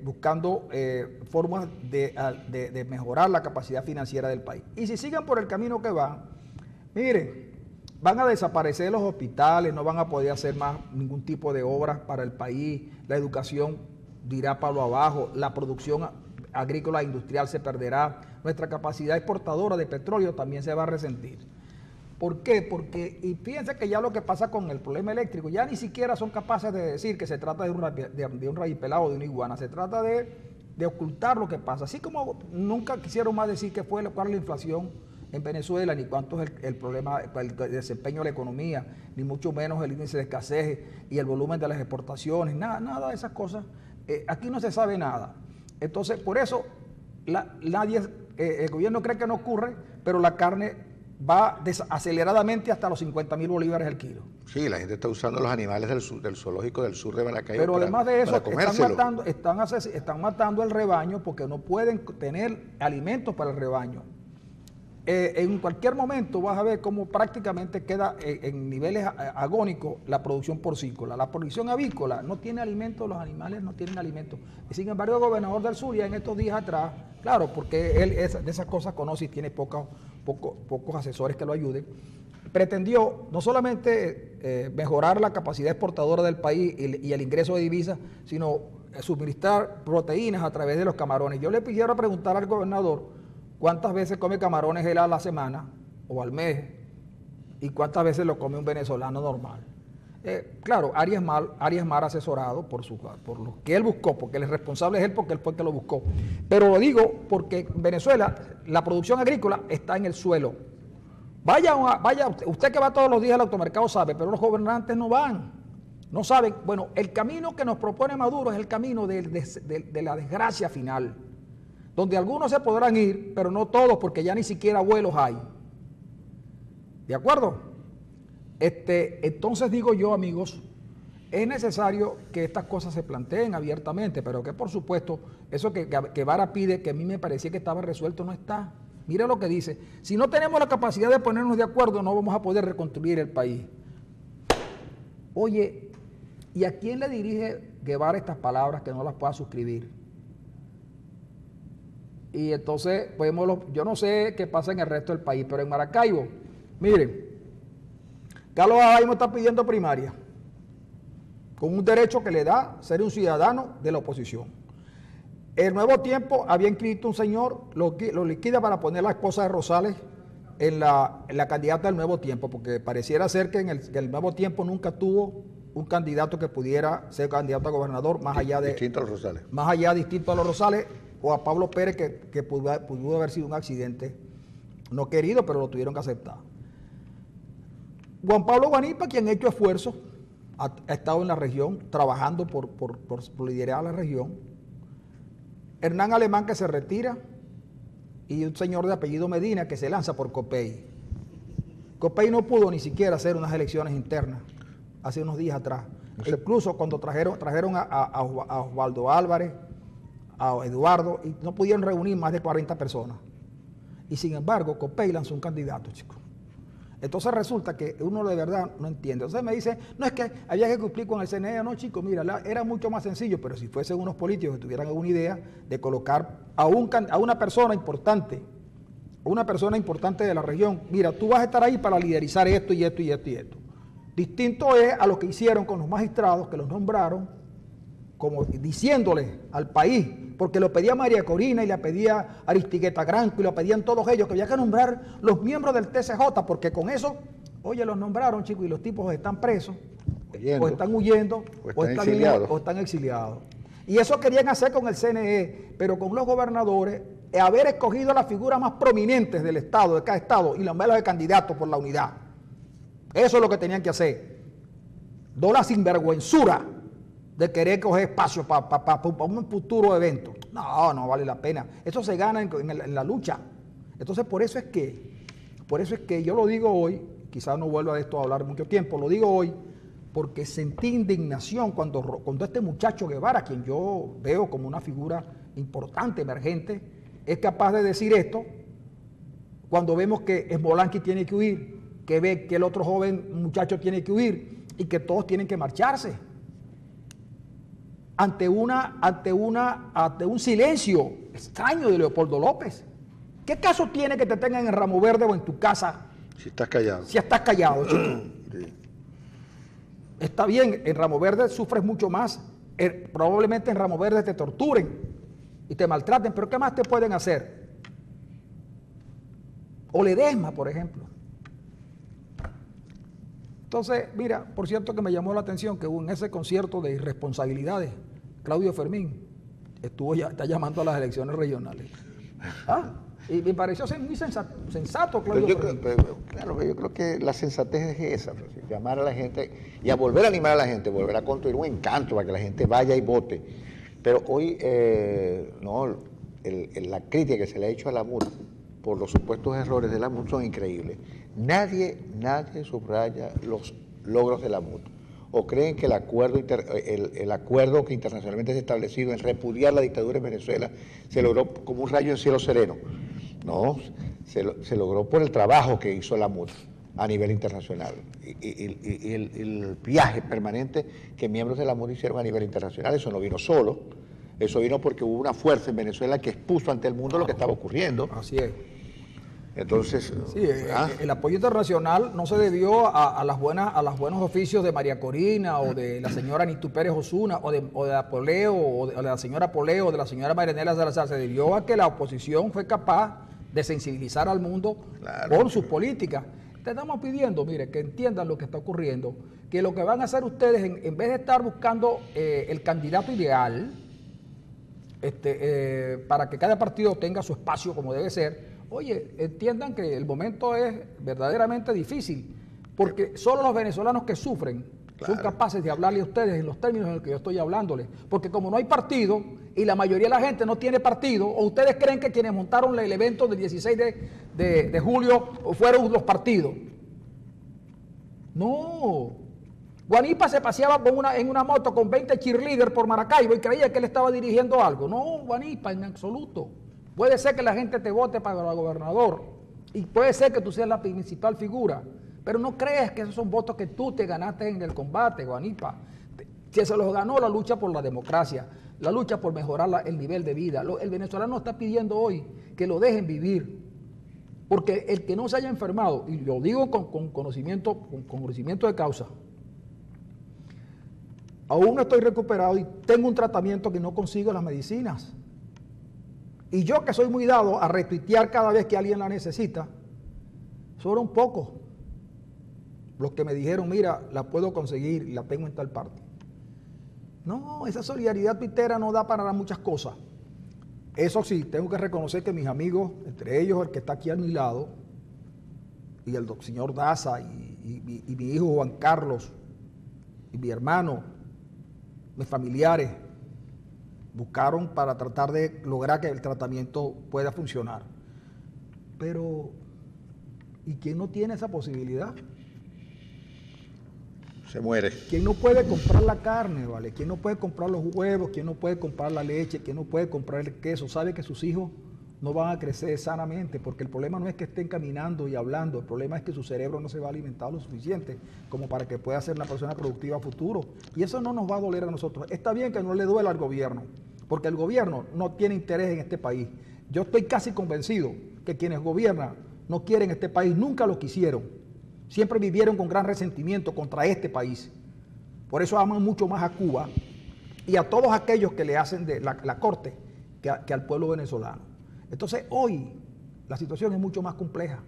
buscando formas de mejorar la capacidad financiera del país. Y si siguen por el camino que van, miren, van a desaparecer los hospitales, no van a poder hacer más ningún tipo de obras para el país, la educación dirá palo abajo, la producción agrícola e industrial se perderá, nuestra capacidad exportadora de petróleo también se va a resentir. ¿Por qué? Porque, y fíjense que ya lo que pasa con el problema eléctrico, ya ni siquiera son capaces de decir que se trata de un raíz-pelado o de una iguana, se trata de ocultar lo que pasa. Así como nunca quisieron más decir cuál es la inflación en Venezuela, ni cuánto es el problema, el desempeño de la economía, ni mucho menos el índice de escasez y el volumen de las exportaciones, nada de esas cosas. Aquí no se sabe nada. Entonces, por eso, el gobierno cree que no ocurre, pero la carne va aceleradamente hasta los 50.000 bolívares el kilo. Sí, la gente está usando los animales del zoológico del sur de Maracaibo. Pero además de eso, están matando el rebaño porque no pueden tener alimentos para el rebaño. En cualquier momento vas a ver cómo prácticamente queda en niveles agónicos la producción porcícola. La producción avícola no tiene alimentos, los animales no tienen alimentos. Y sin embargo, el gobernador del Zulia en estos días atrás, claro, porque él de esas cosas conoce y tiene pocos asesores que lo ayuden, pretendió no solamente mejorar la capacidad exportadora del país y el ingreso de divisas, sino suministrar proteínas a través de los camarones. Yo le quisiera preguntar al gobernador cuántas veces come camarones él a la semana o al mes y cuántas veces lo come un venezolano normal. Claro, Arias Mar asesorado por lo que él buscó, porque el responsable es él, porque él fue el que lo buscó. Pero lo digo porque en Venezuela la producción agrícola está en el suelo. Vaya, usted que va todos los días al automercado sabe, pero los gobernantes no van, no saben. Bueno, el camino que nos propone Maduro es el camino de la desgracia final, donde algunos se podrán ir, pero no todos, porque ya ni siquiera vuelos hay. ¿De acuerdo? Entonces digo yo, amigos, es necesario que estas cosas se planteen abiertamente, pero que por supuesto, eso que Vara pide, que a mí me parecía que estaba resuelto, no está. Mira lo que dice: si no tenemos la capacidad de ponernos de acuerdo, no vamos a poder reconstruir el país. Oye, ¿y a quién le dirige Guevara estas palabras que no las pueda suscribir? Y entonces, yo no sé qué pasa en el resto del país, pero en Maracaibo, miren, Carlos Jaime está pidiendo primaria, con un derecho que le da ser un ciudadano de la oposición. El Nuevo Tiempo había inscrito un señor, lo liquida para poner la esposa de Rosales en la candidata del Nuevo Tiempo, porque pareciera ser que el Nuevo Tiempo nunca tuvo un candidato que pudiera ser candidato a gobernador más allá de... Distinto a los Rosales. Más allá, distinto a los Rosales o a Pablo Pérez, que pudo haber sido un accidente no querido, pero lo tuvieron que aceptar. Juan Pablo Guanipa, quien ha hecho esfuerzos, ha estado en la región, trabajando por liderar la región. Hernán Alemán, que se retira, y un señor de apellido Medina, que se lanza por Copey. Copey no pudo ni siquiera hacer unas elecciones internas, hace unos días atrás. Incluso cuando trajeron a Osvaldo Álvarez, a Eduardo, y no pudieron reunir más de 40 personas. Y sin embargo, Copey lanzó un candidato, chicos. Entonces resulta que uno de verdad no entiende. Entonces me dice, no, es que había que cumplir con el CNE. No, chicos, mira, era mucho más sencillo, pero si fuesen unos políticos que tuvieran alguna idea de colocar a una persona importante, de la región, mira, tú vas a estar ahí para liderizar esto y esto y esto y esto. Distinto es a lo que hicieron con los magistrados, que los nombraron, como diciéndole al país, porque lo pedía María Corina y le pedía Aristigueta Granco y lo pedían todos ellos, que había que nombrar los miembros del TCJ, porque con eso, oye, los nombraron, chicos, y los tipos están presos, o están huyendo, o están exiliados. Y eso querían hacer con el CNE, pero con los gobernadores, haber escogido a las figuras más prominentes del Estado, de cada Estado, y nombrarlos de candidatos por la unidad. Eso es lo que tenían que hacer. No la sinvergüenzura de querer coger espacio para un futuro evento. No vale la pena. Eso se gana en la lucha. Entonces, por eso es que yo lo digo hoy, quizás no vuelva de esto a hablar mucho tiempo, lo digo hoy porque sentí indignación cuando este muchacho Guevara, quien yo veo como una figura importante, emergente, es capaz de decir esto cuando vemos que Smolanski tiene que huir, que ve que el otro joven muchacho tiene que huir y que todos tienen que marcharse. Ante un silencio extraño de Leopoldo López. ¿Qué caso tiene que te tengan en Ramo Verde o en tu casa? Si estás callado. Si estás callado, chico. Sí. Está bien, en Ramo Verde sufres mucho más. Probablemente en Ramo Verde te torturen y te maltraten, pero ¿qué más te pueden hacer? O Ledesma, por ejemplo. Entonces, mira, por cierto que me llamó la atención que en ese concierto de irresponsabilidades, Claudio Fermín está llamando a las elecciones regionales. Y me pareció ser muy sensato Claudio Fermín. Claro, yo creo que la sensatez es esa, pues, llamar a la gente y a volver a animar a la gente, volver a construir un encanto para que la gente vaya y vote. Pero hoy, la crítica que se le ha hecho a la MUD por los supuestos errores de la MUD son increíbles. Nadie subraya los logros de la MUD. O creen que el acuerdo que internacionalmente se ha establecido en repudiar la dictadura en Venezuela se logró como un rayo en cielo sereno. No, se logró por el trabajo que hizo la MUD a nivel internacional y el viaje permanente que miembros de la MUD hicieron a nivel internacional. Eso no vino solo, eso vino porque hubo una fuerza en Venezuela que expuso ante el mundo lo que estaba ocurriendo. Así es. Entonces, sí, el apoyo internacional no se debió a los buenos oficios de María Corina o de la señora Nitu Pérez Osuna o de Apoleo o de la señora Apoleo o de la señora Marianela Salazar, se debió a que la oposición fue capaz de sensibilizar al mundo por sus políticas. Te estamos pidiendo, mire, que entiendan lo que está ocurriendo, que lo que van a hacer ustedes, en vez de estar buscando el candidato ideal, para que cada partido tenga su espacio como debe ser, oye, entiendan que el momento es verdaderamente difícil, porque solo los venezolanos que sufren son capaces de hablarle a ustedes en los términos en los que yo estoy hablándoles, porque como no hay partido y la mayoría de la gente no tiene partido, o ustedes creen que quienes montaron el evento del 16 de julio fueron los partidos. No. Guanipa se paseaba en una moto con 20 cheerleaders por Maracaibo y creía que él estaba dirigiendo algo. No, Guanipa, en absoluto. Puede ser que la gente te vote para el gobernador y puede ser que tú seas la principal figura, pero no creas que esos son votos que tú te ganaste en el combate, Guanipa. Si se los ganó la lucha por la democracia, la lucha por mejorar el nivel de vida. El venezolano está pidiendo hoy que lo dejen vivir, porque el que no se haya enfermado, y lo digo con conocimiento de causa, aún no estoy recuperado y tengo un tratamiento que no consigo las medicinas. Y yo, que soy muy dado a retuitear cada vez que alguien la necesita, fueron pocos los que me dijeron, mira, la puedo conseguir y la tengo en tal parte. No, esa solidaridad tuitera no da para muchas cosas. Eso sí, tengo que reconocer que mis amigos, entre ellos el que está aquí a mi lado, y el señor Daza, y mi hijo Juan Carlos, y mi hermano, mis familiares, buscaron para tratar de lograr que el tratamiento pueda funcionar. Pero, ¿y quién no tiene esa posibilidad? Se muere. ¿Quién no puede comprar la carne, vale? ¿Quién no puede comprar los huevos? ¿Quién no puede comprar la leche? ¿Quién no puede comprar el queso? Sabe que sus hijos no van a crecer sanamente, porque el problema no es que estén caminando y hablando, el problema es que su cerebro no se va a alimentar lo suficiente como para que pueda ser una persona productiva a futuro. Y eso no nos va a doler a nosotros. Está bien que no le duela al gobierno, porque el gobierno no tiene interés en este país. Yo estoy casi convencido que quienes gobiernan no quieren este país, nunca lo quisieron. Siempre vivieron con gran resentimiento contra este país. Por eso aman mucho más a Cuba y a todos aquellos que le hacen de la corte que al pueblo venezolano. Entonces hoy la situación es mucho más compleja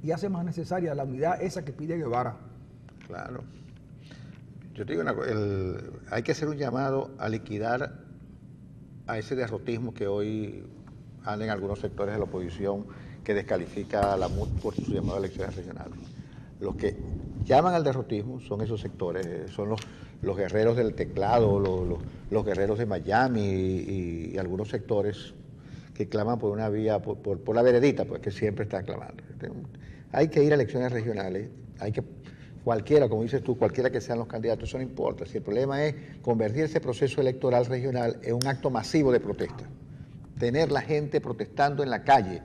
y hace más necesaria la unidad esa que pide Guevara. Claro. Yo te digo una cosa, hay que hacer un llamado a liquidar a ese derrotismo que hoy anda en algunos sectores de la oposición, que descalifica a la MUD por sus llamadas elecciones regionales. Los que llaman al derrotismo son esos sectores, son los guerreros del teclado, los guerreros de Miami y algunos sectores que claman por una vía, por la veredita, pues que siempre están clamando. Hay que ir a elecciones regionales, cualquiera, como dices tú, cualquiera que sean los candidatos, eso no importa. Si el problema es convertir ese proceso electoral regional en un acto masivo de protesta, tener la gente protestando en la calle,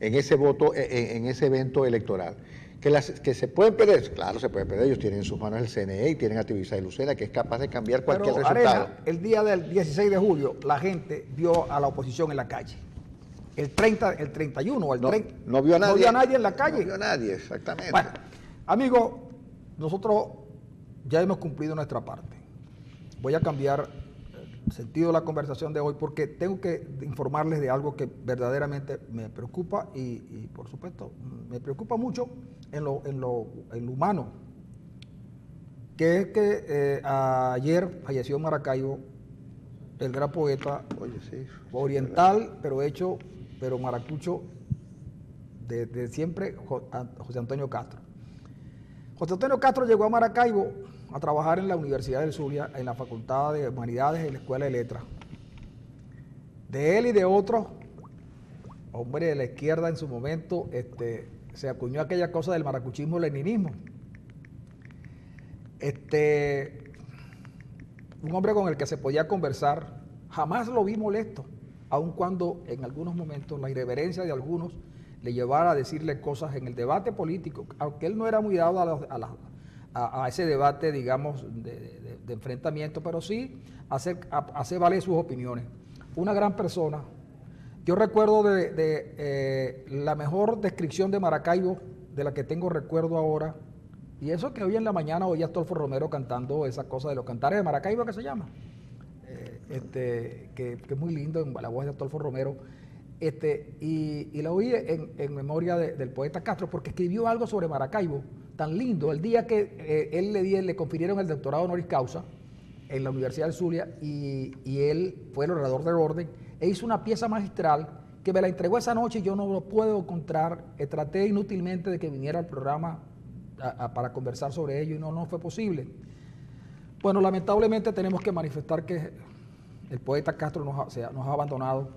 en ese voto, en ese evento electoral. Que se pueden perder, claro, se pueden perder. Ellos tienen en sus manos el CNE y tienen a Tibisa y Lucena, que es capaz de cambiar cualquier resultado. Arena, el día del 16 de julio, la gente vio a la oposición en la calle. El 31 o el 30. No vio a nadie. No vio a nadie en la calle. No vio a nadie, exactamente. Bueno, amigos, nosotros ya hemos cumplido nuestra parte. Voy a cambiar el sentido de la conversación de hoy porque tengo que informarles de algo que verdaderamente me preocupa y por supuesto me preocupa mucho en lo humano, que es que ayer falleció en Maracaibo el gran poeta, oriental, pero maracucho de siempre, José Antonio Castro. José Antonio Castro llegó a Maracaibo a trabajar en la Universidad del Zulia, en la Facultad de Humanidades y la Escuela de Letras. De él y de otros, hombre de la izquierda en su momento, se acuñó aquella cosa del maracuchismo-leninismo. Un hombre con el que se podía conversar, jamás lo vi molesto, aun cuando en algunos momentos la irreverencia de algunos le llevara a decirle cosas en el debate político, aunque él no era muy dado a ese debate, digamos, de enfrentamiento, pero sí hacer valer sus opiniones. Una gran persona, Yo recuerdo la mejor descripción de Maracaibo, de la que tengo recuerdo ahora, y eso que hoy en la mañana oí a Astolfo Romero cantando esa cosa de los cantares de Maracaibo, que se llama, que es muy lindo en la voz de Astolfo Romero, y la oí en memoria del poeta Castro, porque escribió algo sobre Maracaibo tan lindo, el día que él le confirieron el doctorado honoris causa en la Universidad del Zulia, y él fue el orador del orden, e hizo una pieza magistral que me la entregó esa noche y yo no lo puedo encontrar. Traté inútilmente de que viniera al programa para conversar sobre ello y no fue posible. Bueno, lamentablemente tenemos que manifestar que el poeta Castro nos ha abandonado,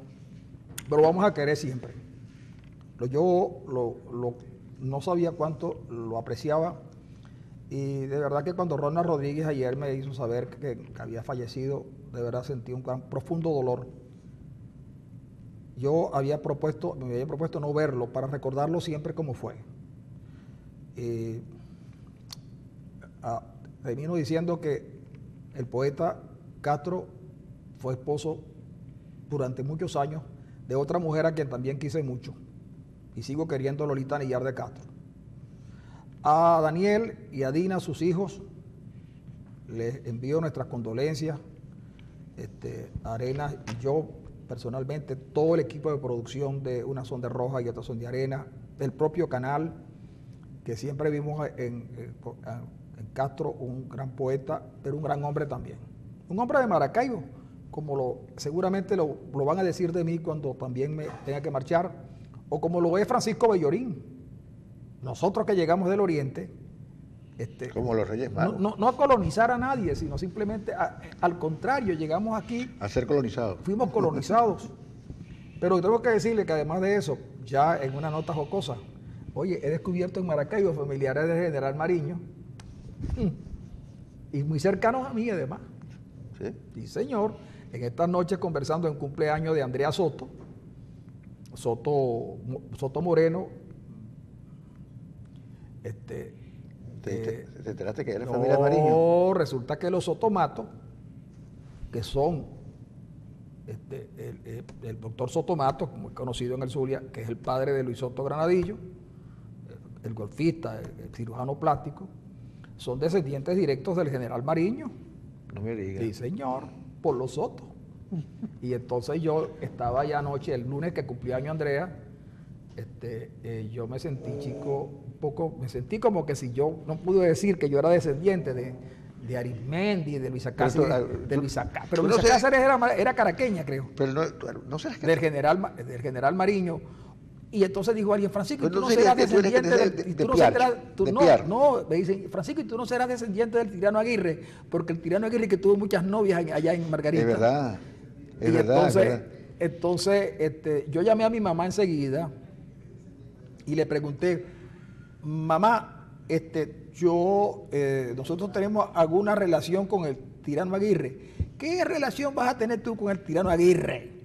pero lo vamos a querer siempre. Yo no sabía cuánto lo apreciaba, y de verdad que cuando Ronald Rodríguez ayer me hizo saber que había fallecido, de verdad sentí un profundo dolor. Yo me había propuesto no verlo para recordarlo siempre como fue. Termino diciendo que el poeta Castro fue esposo durante muchos años de otra mujer a quien también quise mucho y sigo queriendo, Lolita Anillar de Castro. A Daniel y a Dina, sus hijos, les envío nuestras condolencias. Arenas y yo personalmente, todo el equipo de producción de Unas son de Roja y otras son de Arena, el propio canal, que siempre vimos en Castro un gran poeta, pero un gran hombre también. Un hombre de Maracaibo, como seguramente lo van a decir de mí cuando también me tenga que marchar, o como lo es Francisco Bellorín. Nosotros que llegamos del Oriente, como los Reyes Magos, no a colonizar a nadie, sino simplemente al contrario, llegamos aquí a ser colonizados. Fuimos colonizados. Pero tengo que decirle que además de eso, ya en una nota jocosa, oye, he descubierto en Maracaibo familiares del general Mariño, y muy cercanos a mí además. Sí, sí, señor. En estas noches conversando en cumpleaños de Andrea Soto Moreno, ¿Te enteraste que eres familia de Mariño? No, resulta que los Sotomatos, que son el doctor Sotomato, muy conocido en el Zulia, que es el padre de Luis Soto Granadillo, el golfista, el cirujano plástico, son descendientes directos del general Mariño. No me digas. Sí, señor, por los Sotos. Y entonces yo estaba ya anoche, el lunes que cumplía año Andrea, yo me sentí me sentí como que si yo no pude decir que yo era descendiente de Arismendi, de Luisa Cáceres, pero Luisa Cáceres era caraqueña, creo. Pero no serás del general Mariño. Y entonces dijo alguien, Francisco, ¿y tú no serás descendiente me dicen, Francisco, ¿y tú no serás descendiente del tirano Aguirre? Porque el tirano Aguirre que tuvo muchas novias allá en Margarita. Es verdad, es verdad. Entonces, yo llamé a mi mamá enseguida y le pregunté, mamá, nosotros tenemos alguna relación con el tirano Aguirre. ¿Qué relación vas a tener tú con el tirano Aguirre?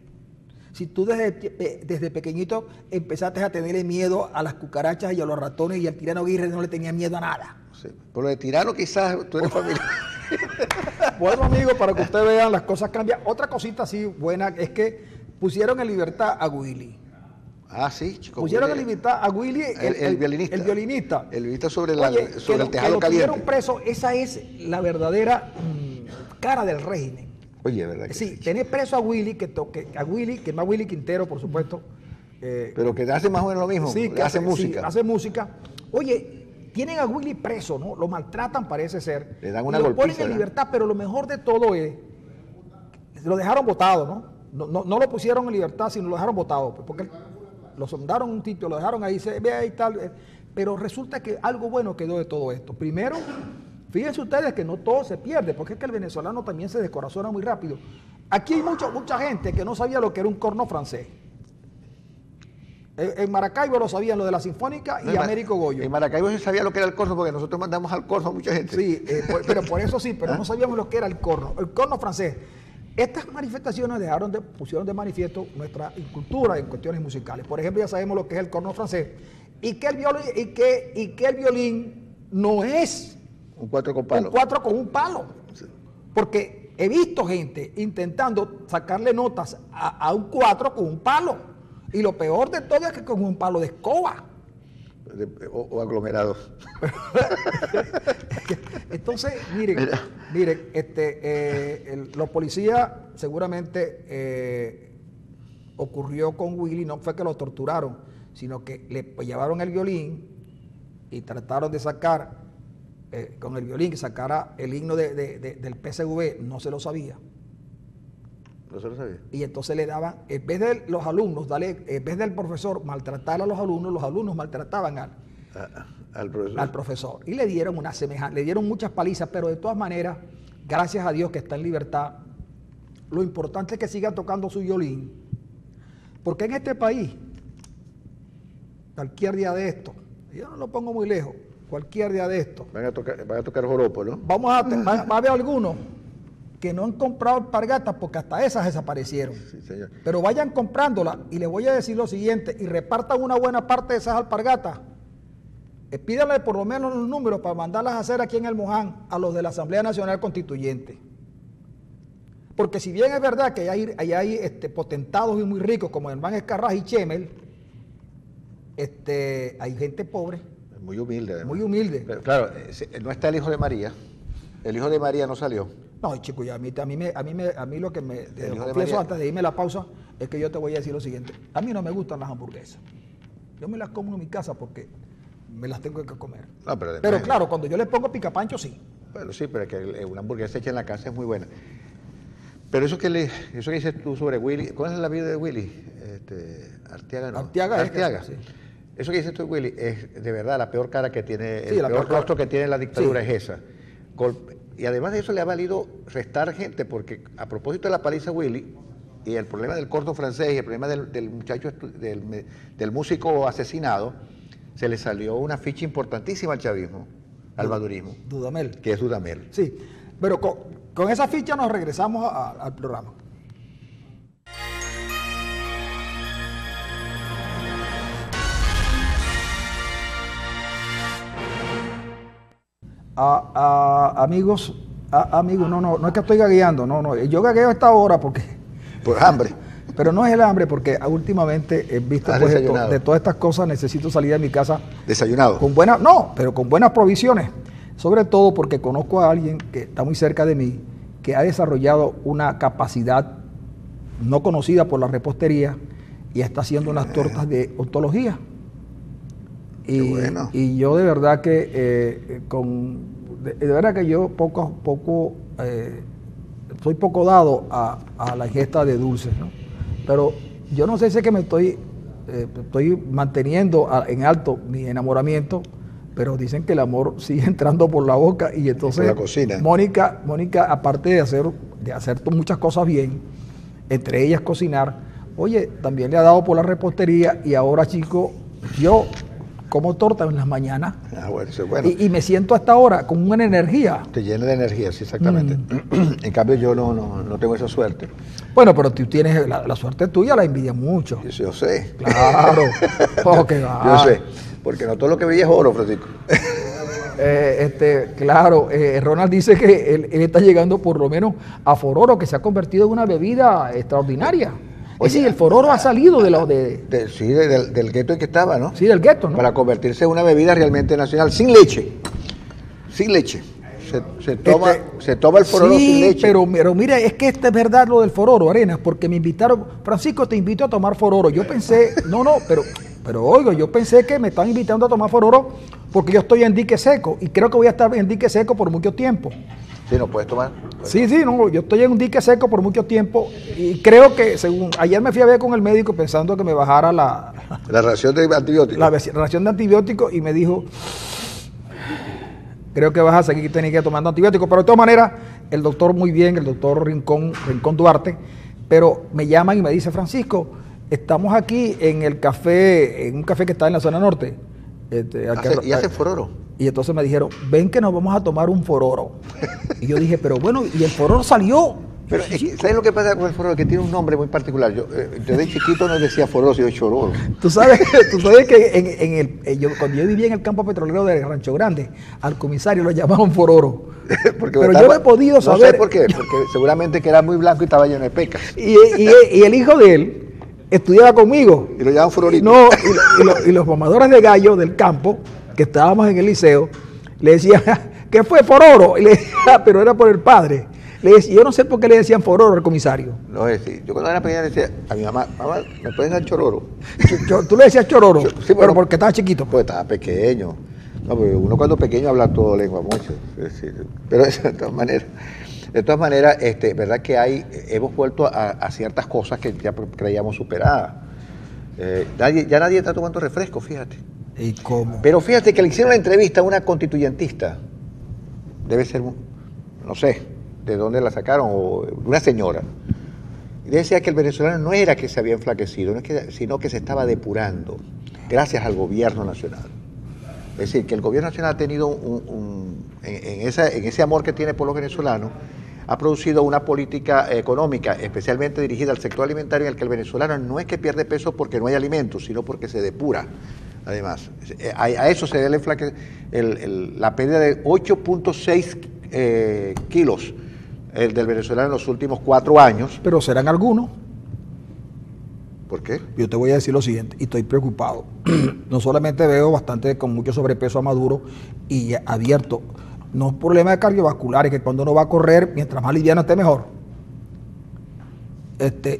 Si tú desde pequeñito empezaste a tenerle miedo a las cucarachas y a los ratones, y al tirano Aguirre no le tenía miedo a nada. Sí, por lo de tirano quizás tú eres familia. Bueno, amigos, para que ustedes vean, las cosas cambian. Otra cosita así buena es que pusieron en libertad a Willy. Ah, sí, chico. Pusieron en libertad a Willy, el violinista. El violinista. El violinista sobre el tejado que lo caliente. Tuvieron preso, esa es la verdadera cara del régimen. Oye, ¿verdad que sí? Tener preso a Willy, que no a Willy Quintero, por supuesto. Pero que hace más o menos lo mismo, sí, que hace música. Sí, hace música. Oye, tienen a Willy preso, ¿no? Lo maltratan, parece ser. Le dan una lo golpiza, ponen en libertad, pero lo mejor de todo es, lo dejaron botado, ¿no? No lo pusieron en libertad, sino lo dejaron botado, porque lo sondaron un sitio, lo dejaron ahí, se ve ahí tal. Pero resulta que algo bueno quedó de todo esto. Primero, fíjense ustedes que no todo se pierde, porque es que el venezolano también se descorazona muy rápido. Aquí hay mucha gente que no sabía lo que era un corno francés. En Maracaibo lo sabían, lo de la Sinfónica y Américo Goyo. En Maracaibo se sabía lo que era el corno, porque nosotros mandamos al corno a mucha gente. Sí, pero por eso sí, pero no sabíamos lo que era el corno francés. Estas manifestaciones pusieron de manifiesto nuestra cultura en cuestiones musicales. Por ejemplo, ya sabemos lo que es el corno francés y que el violín no es un 4 con palo. Un 4 con un palo. Sí. Porque he visto gente intentando sacarle notas a un 4 con un palo. Y lo peor de todo es que con un palo de escoba. O aglomerados. Entonces, miren, los policías seguramente ocurrió con Willy, no fue que lo torturaron, sino que le llevaron el violín y trataron de sacar con el violín que sacara el himno del PSV, no se lo sabía. No se lo sabía. Y entonces le daban, en vez de los alumnos, en vez del profesor maltratar a los alumnos maltrataban al profesor. Y le dieron una semejanza, le dieron muchas palizas, pero de todas maneras, gracias a Dios que está en libertad, lo importante es que siga tocando su violín, porque en este país, cualquier día de esto, yo no lo pongo muy lejos, cualquier día de esto, van a tocar joropo, ¿no? va a haber algunos que no han comprado alpargatas porque hasta esas desaparecieron. Sí, señor. Pero vayan comprándolas y les voy a decir lo siguiente, y repartan una buena parte de esas alpargatas. Pídanle por lo menos los números para mandarlas a hacer aquí en el Moján a los de la Asamblea Nacional Constituyente. Porque si bien es verdad que hay potentados y muy ricos como Hermán Escarraz y Chemel, hay gente pobre. Muy humilde. Además. Muy humilde. Pero, claro, no está el hijo de María. El hijo de María no salió. No, chico, ya a mí lo que me confieso antes de irme a la pausa es que yo te voy a decir lo siguiente. A mí no me gustan las hamburguesas. Yo me las como en mi casa porque me las tengo que comer. No, pero claro, cuando yo le pongo picapancho, sí. Bueno, sí, pero es que una hamburguesa hecha en la casa es muy buena. Pero eso que dices tú sobre Willy, ¿cuál es la vida de Willy? Arteaga, ¿no? Arteaga. Sí. Eso que dices tú, Willy, es de verdad la peor cara que tiene, sí, el peor rostro que tiene la dictadura es esa. Y además de eso le ha valido restar gente, porque a propósito de la paliza Willy, y el problema del corto francés, y el problema del muchacho, del músico asesinado, se le salió una ficha importantísima al chavismo, al madurismo. Dudamel. Que es Dudamel. Sí, pero con esa ficha nos regresamos al programa. Amigos, no es que estoy gagueando, no, yo gagueo a esta hora porque... Por hambre. Pero no es el hambre, porque últimamente, visto pues, de todas estas cosas, necesito salir de mi casa. ¿Desayunado? Pero con buenas provisiones. Sobre todo porque conozco a alguien que está muy cerca de mí, que ha desarrollado una capacidad no conocida por la repostería y está haciendo unas tortas de ontología. Y yo de verdad que de verdad que yo soy poco dado a la ingesta de dulces, ¿no? Pero yo no sé si es que me estoy manteniendo en alto mi enamoramiento, pero dicen que el amor sigue entrando por la boca y entonces por la cocina. Mónica, aparte de hacer muchas cosas bien, entre ellas cocinar, oye, también le ha dado por la repostería y ahora, chico, yo como torta en las mañanas. Bueno, eso es bueno. Y me siento hasta ahora con una energía. Te llena de energía, sí, exactamente. En cambio, yo no tengo esa suerte. Bueno, pero tú tienes la suerte tuya, la envidia mucho. Yo sé. Claro. Yo sé. Porque no todo lo que brilla es oro, Francisco. Claro, Ronald dice que él está llegando por lo menos a Fororo, que se ha convertido en una bebida extraordinaria. Oye, el Fororo ha salido del gueto en que estaba, ¿no? Sí, del gueto, ¿no? Para convertirse en una bebida realmente nacional, sin leche. Sin leche. Se toma el Fororo sin leche. Pero mira, es que es verdad lo del Fororo, Arenas, porque me invitaron, Francisco, te invito a tomar Fororo. Yo pensé, pero oigo, yo pensé que me están invitando a tomar Fororo porque yo estoy en dique seco y creo que voy a estar en dique seco por mucho tiempo. Sí, ¿no puedes tomar? Sí, yo estoy en un dique seco por mucho tiempo y creo que, ayer me fui a ver con el médico pensando que me bajara la ración de antibióticos. La ración de antibióticos y me dijo, creo que vas a seguir teniendo que tomando antibióticos, pero de todas maneras, el doctor muy bien, el doctor Rincón Duarte, pero me llaman y me dice, Francisco, estamos aquí en un café que está en la zona norte. ¿Y hace Fororo? Y entonces me dijeron, ven que nos vamos a tomar un Fororo. Y yo dije, pero bueno, y el Fororo salió. Pero ¿sabes lo que pasa con el Fororo? Que tiene un nombre muy particular. Yo de chiquito no decía Fororo, sino Chororo. Tú sabes que cuando yo vivía en el campo petrolero de Rancho Grande, al comisario lo llamaban Fororo. Pero yo no he podido saber. No sé por qué, porque seguramente que era muy blanco y estaba lleno de pecas. Y el hijo de él, estudiaba conmigo. Y lo llaman Fororito. No, y los mamadores de gallo del campo, que estábamos en el liceo, le decían, ¿qué fue Fororo? Y le decía, pero era por el padre. Le decía, yo no sé por qué le decían Fororo al comisario. No, es decir, yo cuando era pequeña le decía a mi mamá, ¿me puedes dar chororo? Tú le decías Chororo, Sí, pero porque estaba chiquito. Pues estaba pequeño. No, porque uno cuando pequeño habla todo lengua mucho. Es decir, pero de todas maneras, verdad que hemos vuelto a ciertas cosas que ya creíamos superadas. Ya nadie está tomando refresco, fíjate. ¿Y cómo? Pero fíjate que le hicieron una entrevista a una constituyentista. Debe ser, no sé, de dónde la sacaron, o una señora. Y decía que el venezolano no era que se había enflaquecido, sino que se estaba depurando, gracias al gobierno nacional. Es decir, que el gobierno nacional ha tenido en ese amor que tiene por los venezolanos, ha producido una política económica especialmente dirigida al sector alimentario, en el que el venezolano no es que pierde peso porque no hay alimentos, sino porque se depura. Además, a eso se debe la pérdida de 8.6 kilos del venezolano en los últimos 4 años. Pero serán algunos. ¿Por qué? Yo te voy a decir lo siguiente, y estoy preocupado. No solamente veo bastante con mucho sobrepeso a Maduro y abierto. No es problema de cardiovasculares, que cuando uno va a correr, mientras más liviano esté mejor.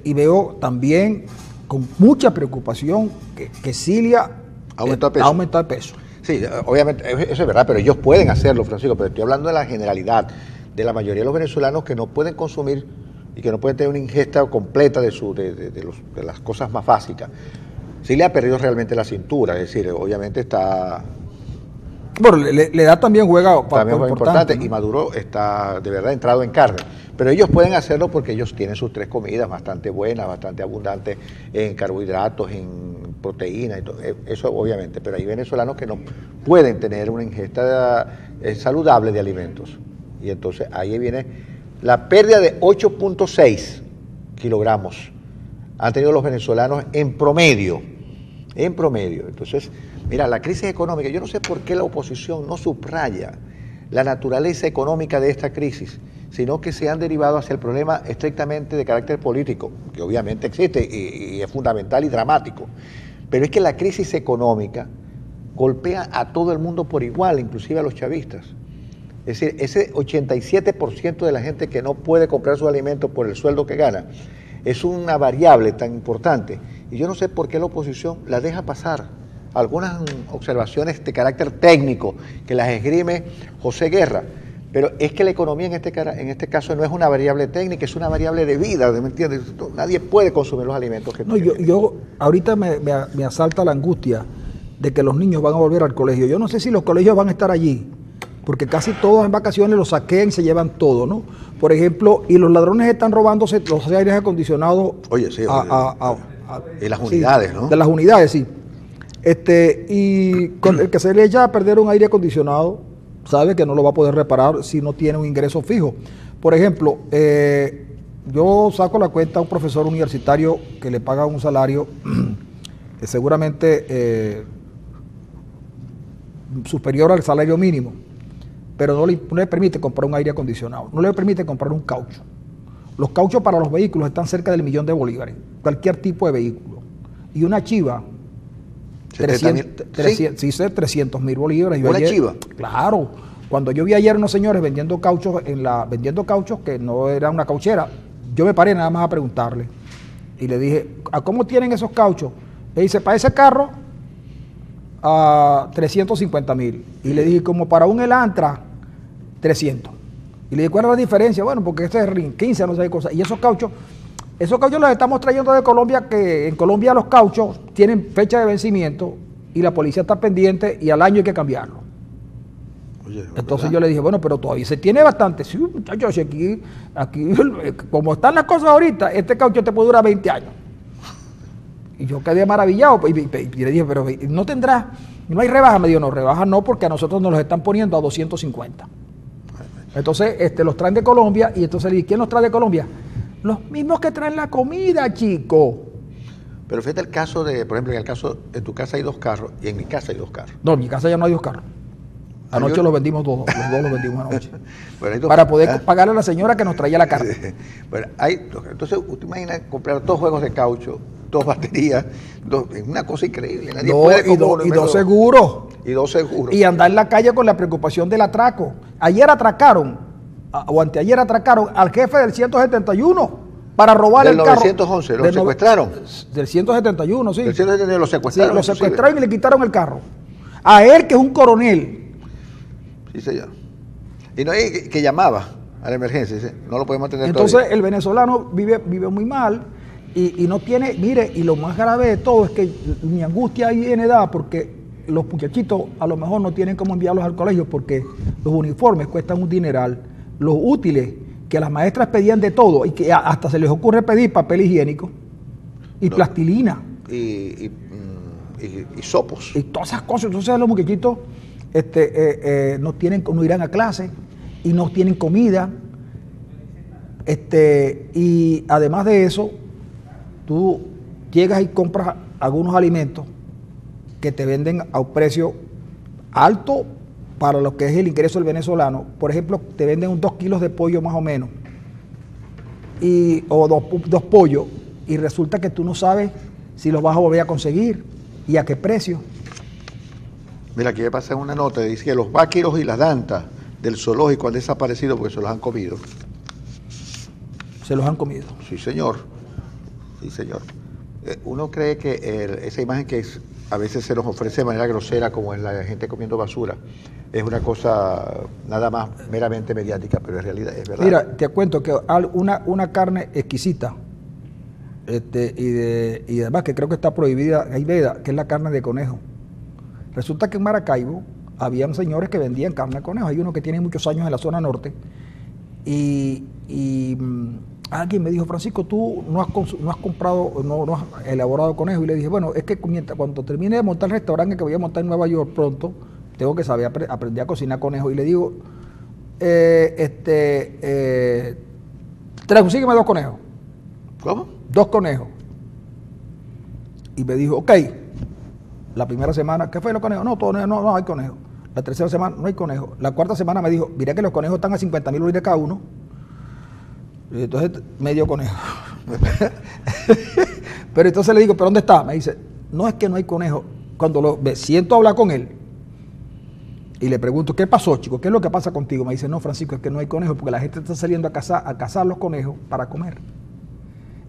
Y veo también con mucha preocupación que Cilia ha aumentado de peso. Sí, obviamente, eso es verdad, pero ellos pueden hacerlo, Francisco, pero estoy hablando de la generalidad, de la mayoría de los venezolanos que no pueden consumir y que no pueden tener una ingesta completa de las cosas más básicas. Cilia ha perdido realmente la cintura, es decir, obviamente está... Bueno, la edad también juega un papel importante, ¿no? Y Maduro está de verdad entrado en carne. Pero ellos pueden hacerlo porque ellos tienen sus 3 comidas bastante buenas, bastante abundantes en carbohidratos, en proteínas, eso obviamente. Pero hay venezolanos que no pueden tener una ingesta saludable de alimentos. Y entonces ahí viene la pérdida de 8.6 kilogramos han tenido los venezolanos en promedio. En promedio. Entonces, mira, la crisis económica, yo no sé por qué la oposición no subraya la naturaleza económica de esta crisis, sino que se han derivado hacia el problema estrictamente de carácter político, que obviamente existe y es fundamental y dramático. Pero es que la crisis económica golpea a todo el mundo por igual, inclusive a los chavistas. Es decir, ese 87% de la gente que no puede comprar sus alimentos por el sueldo que gana, es una variable tan importante. Y yo no sé por qué la oposición la deja pasar. Algunas observaciones de carácter técnico que las esgrime José Guerra, pero es que la economía en este caso no es una variable técnica, es una variable de vida, ¿me entiendes? Nadie puede consumir los alimentos que... No, yo ahorita me asalta la angustia de que los niños van a volver al colegio. Yo no sé si los colegios van a estar allí, porque casi todos en vacaciones los saquean y se llevan todo, ¿no? Por ejemplo, y los ladrones están robándose los aires acondicionados. Oye, sí. Y las unidades, sí, ¿no? De las unidades, sí. Y con el que se le echa a perder un aire acondicionado, sabe que no lo va a poder reparar si no tiene un ingreso fijo. Por ejemplo, yo saco la cuenta a un profesor universitario que le paga un salario seguramente superior al salario mínimo, pero no le permite comprar un aire acondicionado, no le permite comprar un caucho. Los cauchos para los vehículos están cerca del $1.000.000, cualquier tipo de vehículo. Y una chiva, 300.000 bolívares. ¿Una chiva? Claro. Cuando yo vi ayer unos señores vendiendo cauchos, que no era una cauchera, yo me paré nada más a preguntarle. Y le dije, ¿a cómo tienen esos cauchos? Me dice, para ese carro, a 350.000. Y le dije, como para un Elantra, 300. Y le dije, ¿cuál es la diferencia? Bueno, porque este es RIN 15, no sé qué cosa. Y esos cauchos los estamos trayendo de Colombia, que en Colombia los cauchos tienen fecha de vencimiento y la policía está pendiente y al año hay que cambiarlo. Oye, entonces yo le dije, bueno, pero todavía se tiene bastante. Sí, muchachos, aquí, como están las cosas ahorita, este caucho te puede durar 20 años. Y yo quedé maravillado y le dije, pero no tendrá, no hay rebaja. Me dijo, no, rebaja no, porque a nosotros nos los están poniendo a 250. Entonces los traen de Colombia y entonces le dije, ¿quién los trae de Colombia? Los mismos que traen la comida, chico. Pero fíjate el caso de, por ejemplo, en el caso de tu casa hay 2 carros y en mi casa hay 2 carros. No, en mi casa ya no hay 2 carros. Anoche los vendimos todos, los dos los vendimos anoche. Bueno, para poder pagarle a la señora que nos traía la carne. Sí. Bueno, entonces, usted imagina comprar 2 juegos de caucho, 2 baterías, es una cosa increíble. Nadie puede y 2 seguros. Y 2 seguros. Y andar en la calle con la preocupación del atraco. Ayer atracaron, o anteayer atracaron al jefe del 171 para robar el carro. Del 911, ¿lo secuestraron? Del 171, sí. Del 171 lo secuestraron. Sí, lo secuestraron y le quitaron el carro. A él, que es un coronel. Sí, señor. Y no hay que llamaba a la emergencia, dice, no lo podemos atender. Entonces todavía. el venezolano vive muy mal y no tiene, mire, y lo más grave de todo es que mi angustia ahí viene dada porque los muchachitos a lo mejor no tienen cómo enviarlos al colegio porque los uniformes cuestan un dineral, los útiles que las maestras pedían de todo y que hasta se les ocurre pedir papel higiénico y plastilina. Y sopos. Y todas esas cosas. Entonces los muchachitos no irán a clase y no tienen comida. Y además de eso, tú llegas y compras algunos alimentos que te venden a un precio alto para lo que es el ingreso del venezolano. Por ejemplo, te venden 2 kilos de pollo más o menos, o dos pollos, y resulta que tú no sabes si los vas a volver a conseguir y a qué precio. Mira, aquí me pasa una nota, dice que los váqueros y las dantas del zoológico han desaparecido porque se los han comido. Se los han comido. Sí, señor. Sí, señor. Uno cree que esa imagen que a veces se nos ofrece de manera grosera, como es la gente comiendo basura, es una cosa nada más meramente mediática, pero en realidad es verdad. Mira, te cuento que una carne exquisita, y además que creo que está prohibida, hay veda, que es la carne de conejo. Resulta que en Maracaibo habían señores que vendían carne de conejo. Hay uno que tiene muchos años en la zona norte y alguien me dijo, Francisco, tú no has comprado, no has elaborado conejo. Y le dije, bueno, es que cuando termine de montar el restaurante que voy a montar en Nueva York pronto, tengo que saber aprender a cocinar conejo. Y le digo, consígueme 2 conejos. ¿Cómo? 2 conejos. Y me dijo, ok. La primera semana, ¿qué fue los conejos? No hay conejos. La tercera semana, no hay conejos. La cuarta semana me dijo, mira que los conejos están a 50.000 USD cada uno. Y entonces, medio conejo. Pero entonces le digo, ¿pero dónde está? Me dice, no es que no hay conejo. Cuando me siento a hablar con él y le pregunto, ¿qué pasó, chico? ¿Qué es lo que pasa contigo? Me dice, no, Francisco, es que no hay conejos porque la gente está saliendo a cazar los conejos para comer.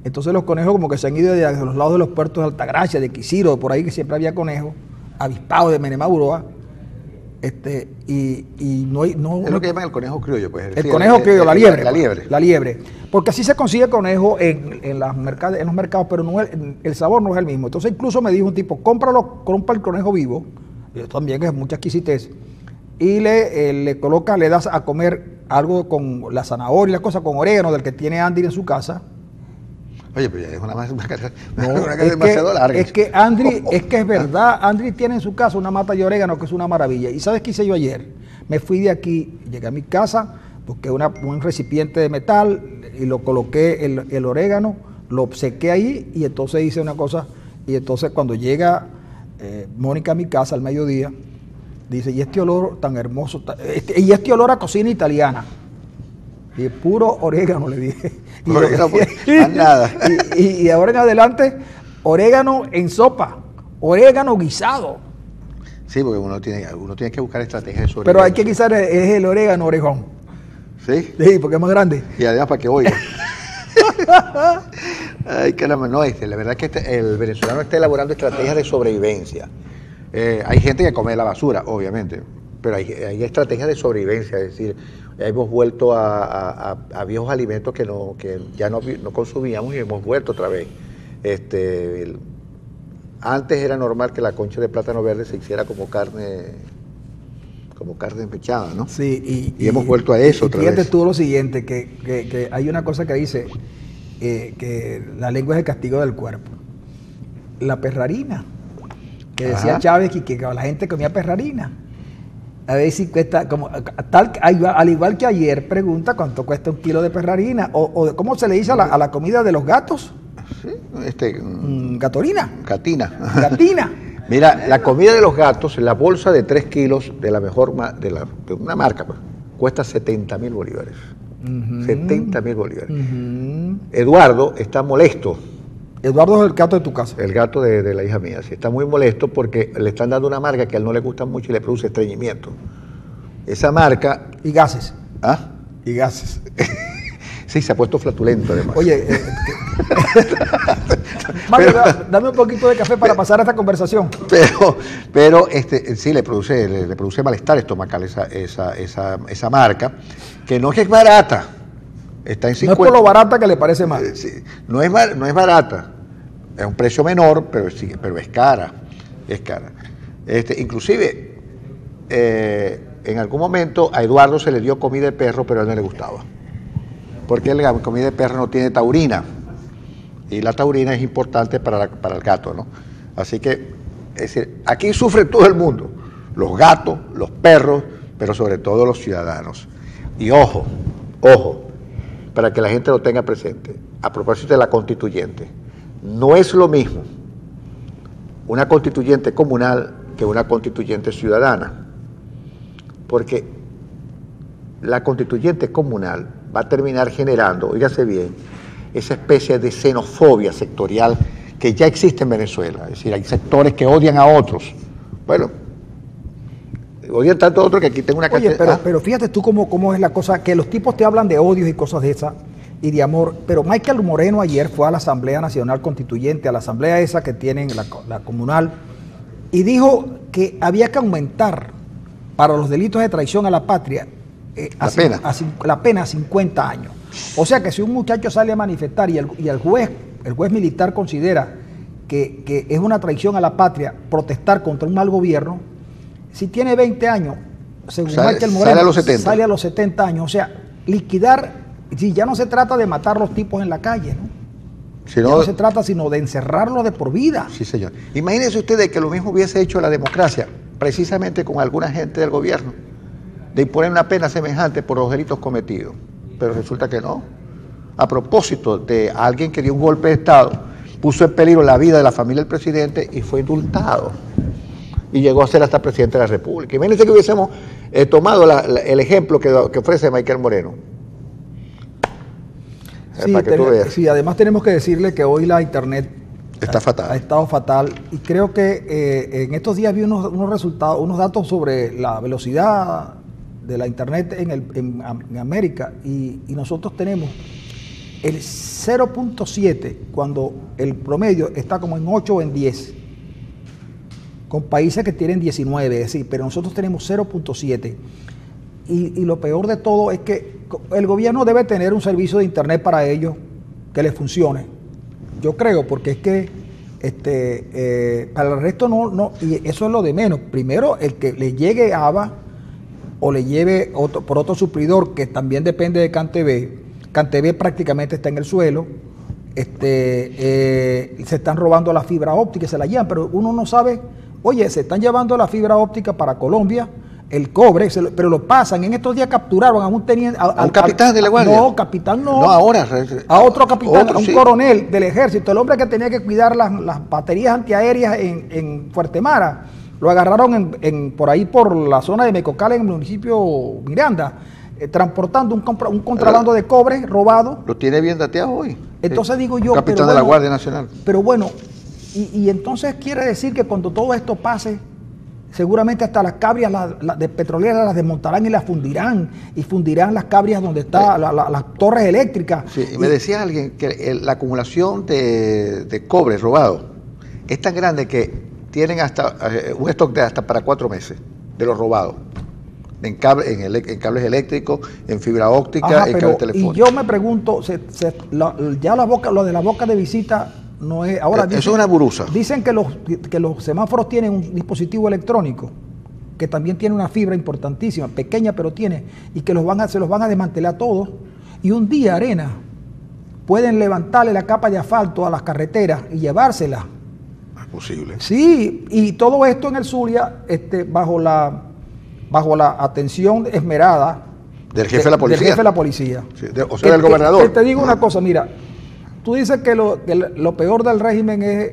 Entonces los conejos como que se han ido de los lados de los puertos de Altagracia, de Quisiro, por ahí que siempre había conejos, avispados de Menemauroa, y no hay... es lo que llaman el conejo criollo, pues. El conejo criollo, la liebre. La liebre. La liebre. Porque así se consigue conejo en los mercados, pero no el sabor no es el mismo. Entonces incluso me dijo un tipo, compra el conejo vivo, y yo también, que es mucha exquisitez, y le das a comer algo con la zanahoria y las cosas, con orégano, del que tiene Andy en su casa. Oye, pero ya es una carga demasiado larga. Es que Andri, es verdad, Andri tiene en su casa una mata de orégano que es una maravilla. ¿Y sabes qué hice yo ayer? Me fui de aquí, llegué a mi casa, busqué un recipiente de metal y lo coloqué el orégano, lo sequé ahí y entonces hice una cosa. Y entonces cuando llega Mónica a mi casa al mediodía, dice, y este olor tan hermoso, y este olor a cocina italiana. Y puro orégano, le dije. Nada. Y ahora en adelante, orégano en sopa, orégano guisado. Sí, porque uno tiene que buscar estrategias sobre Pero hay que guisar es el orégano orejón. ¿Sí? Sí, porque es más grande. Y además para que oiga. Ay, caramba, no, la verdad es que el venezolano está elaborando estrategias de sobrevivencia. Hay gente que come la basura, obviamente, pero hay estrategias de sobrevivencia, es decir, hemos vuelto a viejos alimentos que ya no consumíamos y hemos vuelto otra vez. Antes era normal que la concha de plátano verde se hiciera como carne empechada, ¿no? Sí, y hemos vuelto a eso otra vez. Fíjate tú lo siguiente, que hay una cosa que dice que la lengua es el castigo del cuerpo. La perrarina, que decía Chávez que la gente comía perrarina. A ver si cuesta, al igual que ayer, pregunta cuánto cuesta 1 kilo de perrarina, o cómo se le dice a la comida de los gatos. Sí, Gatorina. Gatina. Gatina. Mira, la comida de los gatos, la bolsa de 3 kilos de la mejor, de una marca, pues, cuesta 70.000 bolívares. 70.000 bolívares. Eduardo está molesto. Eduardo es el gato de tu casa. El gato de la hija mía, sí, está muy molesto porque le están dando una marca que a él no le gusta mucho y le produce estreñimiento. Esa marca... Y gases. ¿Ah? Y gases. Sí, se ha puesto flatulento además. Oye, Mario, dame un poquito de café para pasar a esta conversación. Pero sí le produce malestar estomacal esa marca, que no es barata, está en 50. No es por lo barata que le parece mal. Sí, no es barata, es un precio menor, pero es cara, es cara. Inclusive, en algún momento a Eduardo se le dio comida de perro, pero a él no le gustaba. Porque la comida de perro no tiene taurina, y la taurina es importante para el gato, ¿no? Así que, es decir, aquí sufre todo el mundo, los gatos, los perros, pero sobre todo los ciudadanos. Y ojo, para que la gente lo tenga presente, a propósito de la constituyente, no es lo mismo una constituyente comunal que una constituyente ciudadana, porque la constituyente comunal va a terminar generando, oígase bien, esa especie de xenofobia sectorial que ya existe en Venezuela. Es decir, hay sectores que odian a otros. Bueno, odian tanto a otros que aquí tengo una cantidad... Oye, pero fíjate tú cómo es la cosa, que los tipos te hablan de odios y cosas de esas, y de amor, pero Michael Moreno ayer fue a la Asamblea Nacional Constituyente, a la asamblea esa que tienen, la comunal, y dijo que había que aumentar para los delitos de traición a la patria la pena a 50 años. O sea que si un muchacho sale a manifestar y el juez militar considera que es una traición a la patria protestar contra un mal gobierno, si tiene 20 años, según Michael Moreno, sale a los 70 años. O sea, liquidar, si ya no se trata de matar a los tipos en la calle, ¿no? Ya no se trata sino de encerrarlos de por vida. Sí, señor. Imagínense ustedes que lo mismo hubiese hecho la democracia, precisamente con alguna gente del gobierno, de imponer una pena semejante por los delitos cometidos. Pero resulta que no. A propósito de alguien que dio un golpe de Estado, puso en peligro la vida de la familia del presidente y fue indultado. Y llegó a ser hasta presidente de la República. Imagínense que hubiésemos tomado el ejemplo que ofrece Michael Moreno. Sí, además tenemos que decirle que hoy la internet está fatal. Ha estado fatal, y creo que en estos días vi unos resultados, unos datos sobre la velocidad de la internet en América, y nosotros tenemos el 0.7 cuando el promedio está como en 8 o en 10, con países que tienen 19, es decir, pero nosotros tenemos 0.7. Y lo peor de todo es que el gobierno debe tener un servicio de internet para ellos que les funcione. Yo creo, porque es que para el resto no, y eso es lo de menos. Primero, el que le llegue ABA o le lleve por otro suplidor que también depende de CanTV. CanTV prácticamente está en el suelo. Se están robando la fibra óptica y se la llevan, pero uno no sabe. Oye, se están llevando la fibra óptica para Colombia, el cobre, pero lo pasan. En estos días capturaron a un teniente. ¿A un capitán de la Guardia? No, capitán no. No, ahora. A otro capitán, a un coronel del ejército, el hombre que tenía que cuidar las baterías antiaéreas en Fuertemara. Lo agarraron por ahí por la zona de Mecocal, en el municipio Miranda, transportando un contrabando de cobre robado. Lo tiene bien dateado hoy. Entonces digo yo... Capitán de la Guardia Nacional. Pero bueno, y entonces quiere decir que cuando todo esto pase, seguramente hasta las cabrias de petroleras las desmontarán y las fundirán, y fundirán las cabrias donde están las torres eléctricas. Sí, y me decía alguien que la acumulación de cobre robado es tan grande que tienen hasta un stock de hasta para 4 meses de los robados. En cables eléctricos, en fibra óptica, en cables telefónicos. Y yo me pregunto, ya lo de la boca de visita no es... Ahora eso es una burusa. Dicen que los semáforos tienen un dispositivo electrónico que también tiene una fibra importantísima, pequeña pero tiene, y que se los van a desmantelar todos. Y un día, Arena, pueden levantarle la capa de asfalto a las carreteras y llevársela. Es posible. Sí, y todo esto en el Zulia, bajo la atención esmerada del jefe de la policía. Del jefe de la policía. Sí, o sea, del gobernador. Que te digo una cosa, mira, tú dices que lo peor del régimen es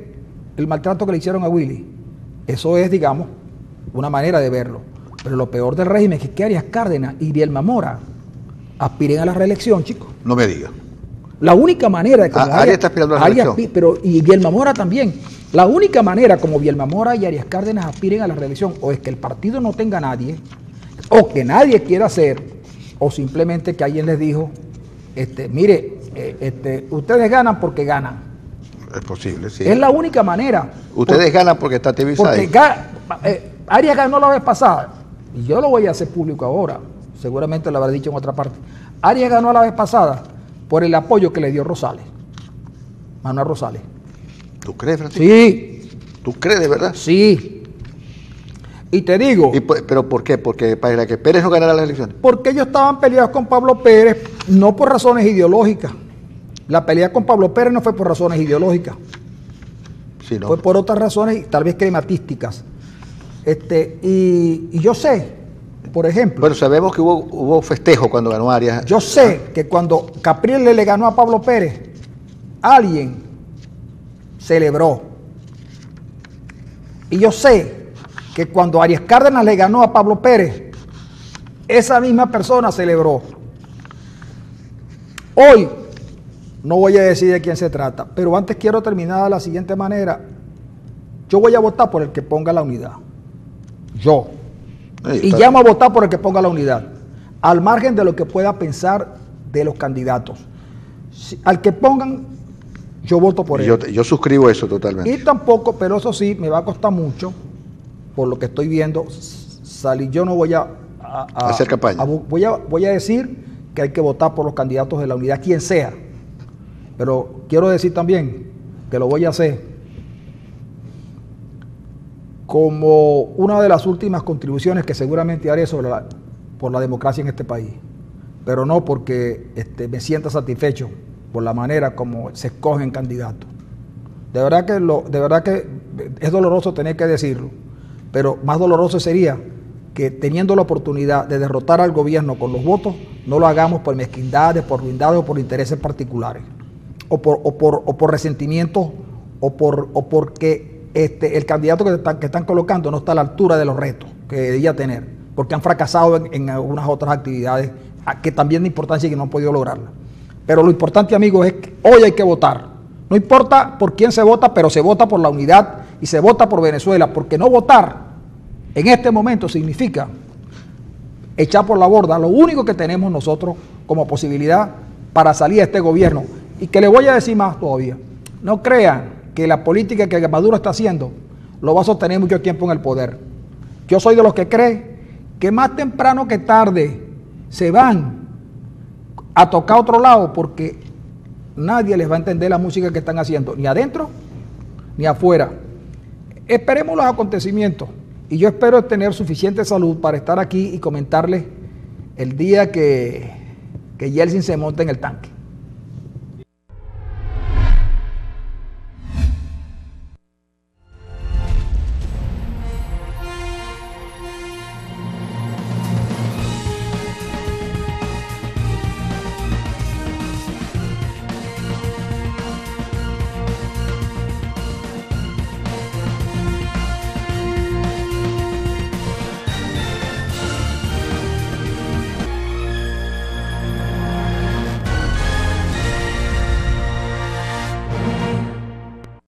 el maltrato que le hicieron a Willy. Eso es, digamos, una manera de verlo. Pero lo peor del régimen es que Arias Cárdenas y Bielma Mora aspiren a la reelección, chicos. No me diga. La única manera de que Arias está aspirando a la reelección. Pero y Bielma Mora también. La única manera como Bielma Mora y Arias Cárdenas aspiren a la reelección o es que el partido no tenga a nadie, o que nadie quiera hacer, o simplemente que alguien les dijo, mire, ustedes ganan porque ganan. Es posible, sí. Es la única manera. Ustedes ganan porque está TV Porque Arias ganó la vez pasada, y yo lo voy a hacer público ahora, seguramente lo habrá dicho en otra parte. Arias ganó la vez pasada por el apoyo que le dio Rosales, Manuel Rosales. ¿Tú crees, Francisco? Sí. ¿Tú crees de verdad? Sí. Y te digo... ¿Pero por qué? Porque para que Pérez no ganara las elecciones. Porque ellos estaban peleados con Pablo Pérez, no por razones ideológicas. La pelea con Pablo Pérez no fue por razones ideológicas. Sí, no. Fue por otras razones, tal vez climatísticas. Y yo sé, por ejemplo... Bueno, sabemos que hubo festejo cuando ganó Arias. Yo sé que cuando Capriles le ganó a Pablo Pérez, alguien celebró. Y yo sé que cuando Arias Cárdenas le ganó a Pablo Pérez, esa misma persona celebró. Hoy no voy a decir de quién se trata, pero antes quiero terminar de la siguiente manera. Yo voy a votar por el que ponga la unidad. Yo. Y llamo a votar por el que ponga la unidad, al margen de lo que pueda pensar de los candidatos. Al que pongan, yo voto por él. Yo suscribo eso totalmente. Y tampoco, pero eso sí, me va a costar mucho, por lo que estoy viendo, salir. Yo no voy a hacer campaña. Voy a decir que hay que votar por los candidatos de la unidad, quien sea. Pero quiero decir también que lo voy a hacer como una de las últimas contribuciones que seguramente haré por la democracia en este país. Pero no porque me sienta satisfecho por la manera como se escogen candidatos. De verdad que es doloroso tener que decirlo, pero más doloroso sería que teniendo la oportunidad de derrotar al gobierno con los votos, no lo hagamos por mezquindades, por ruindades o por intereses particulares, o por resentimientos, o porque el candidato que están colocando no está a la altura de los retos que debía tener, porque han fracasado en algunas otras actividades que también de importancia y que no han podido lograrla. Pero lo importante, amigos, es que hoy hay que votar. No importa por quién se vota, pero se vota por la unidad y se vota por Venezuela, porque no votar en este momento significa echar por la borda lo único que tenemos nosotros como posibilidad para salir de este gobierno. Y que le voy a decir más todavía. No crean que la política que Maduro está haciendo lo va a sostener mucho tiempo en el poder. Yo soy de los que cree que más temprano que tarde se van a tocar otro lado porque nadie les va a entender la música que están haciendo, ni adentro ni afuera. Esperemos los acontecimientos y yo espero tener suficiente salud para estar aquí y comentarles el día que Yeltsin se monte en el tanque.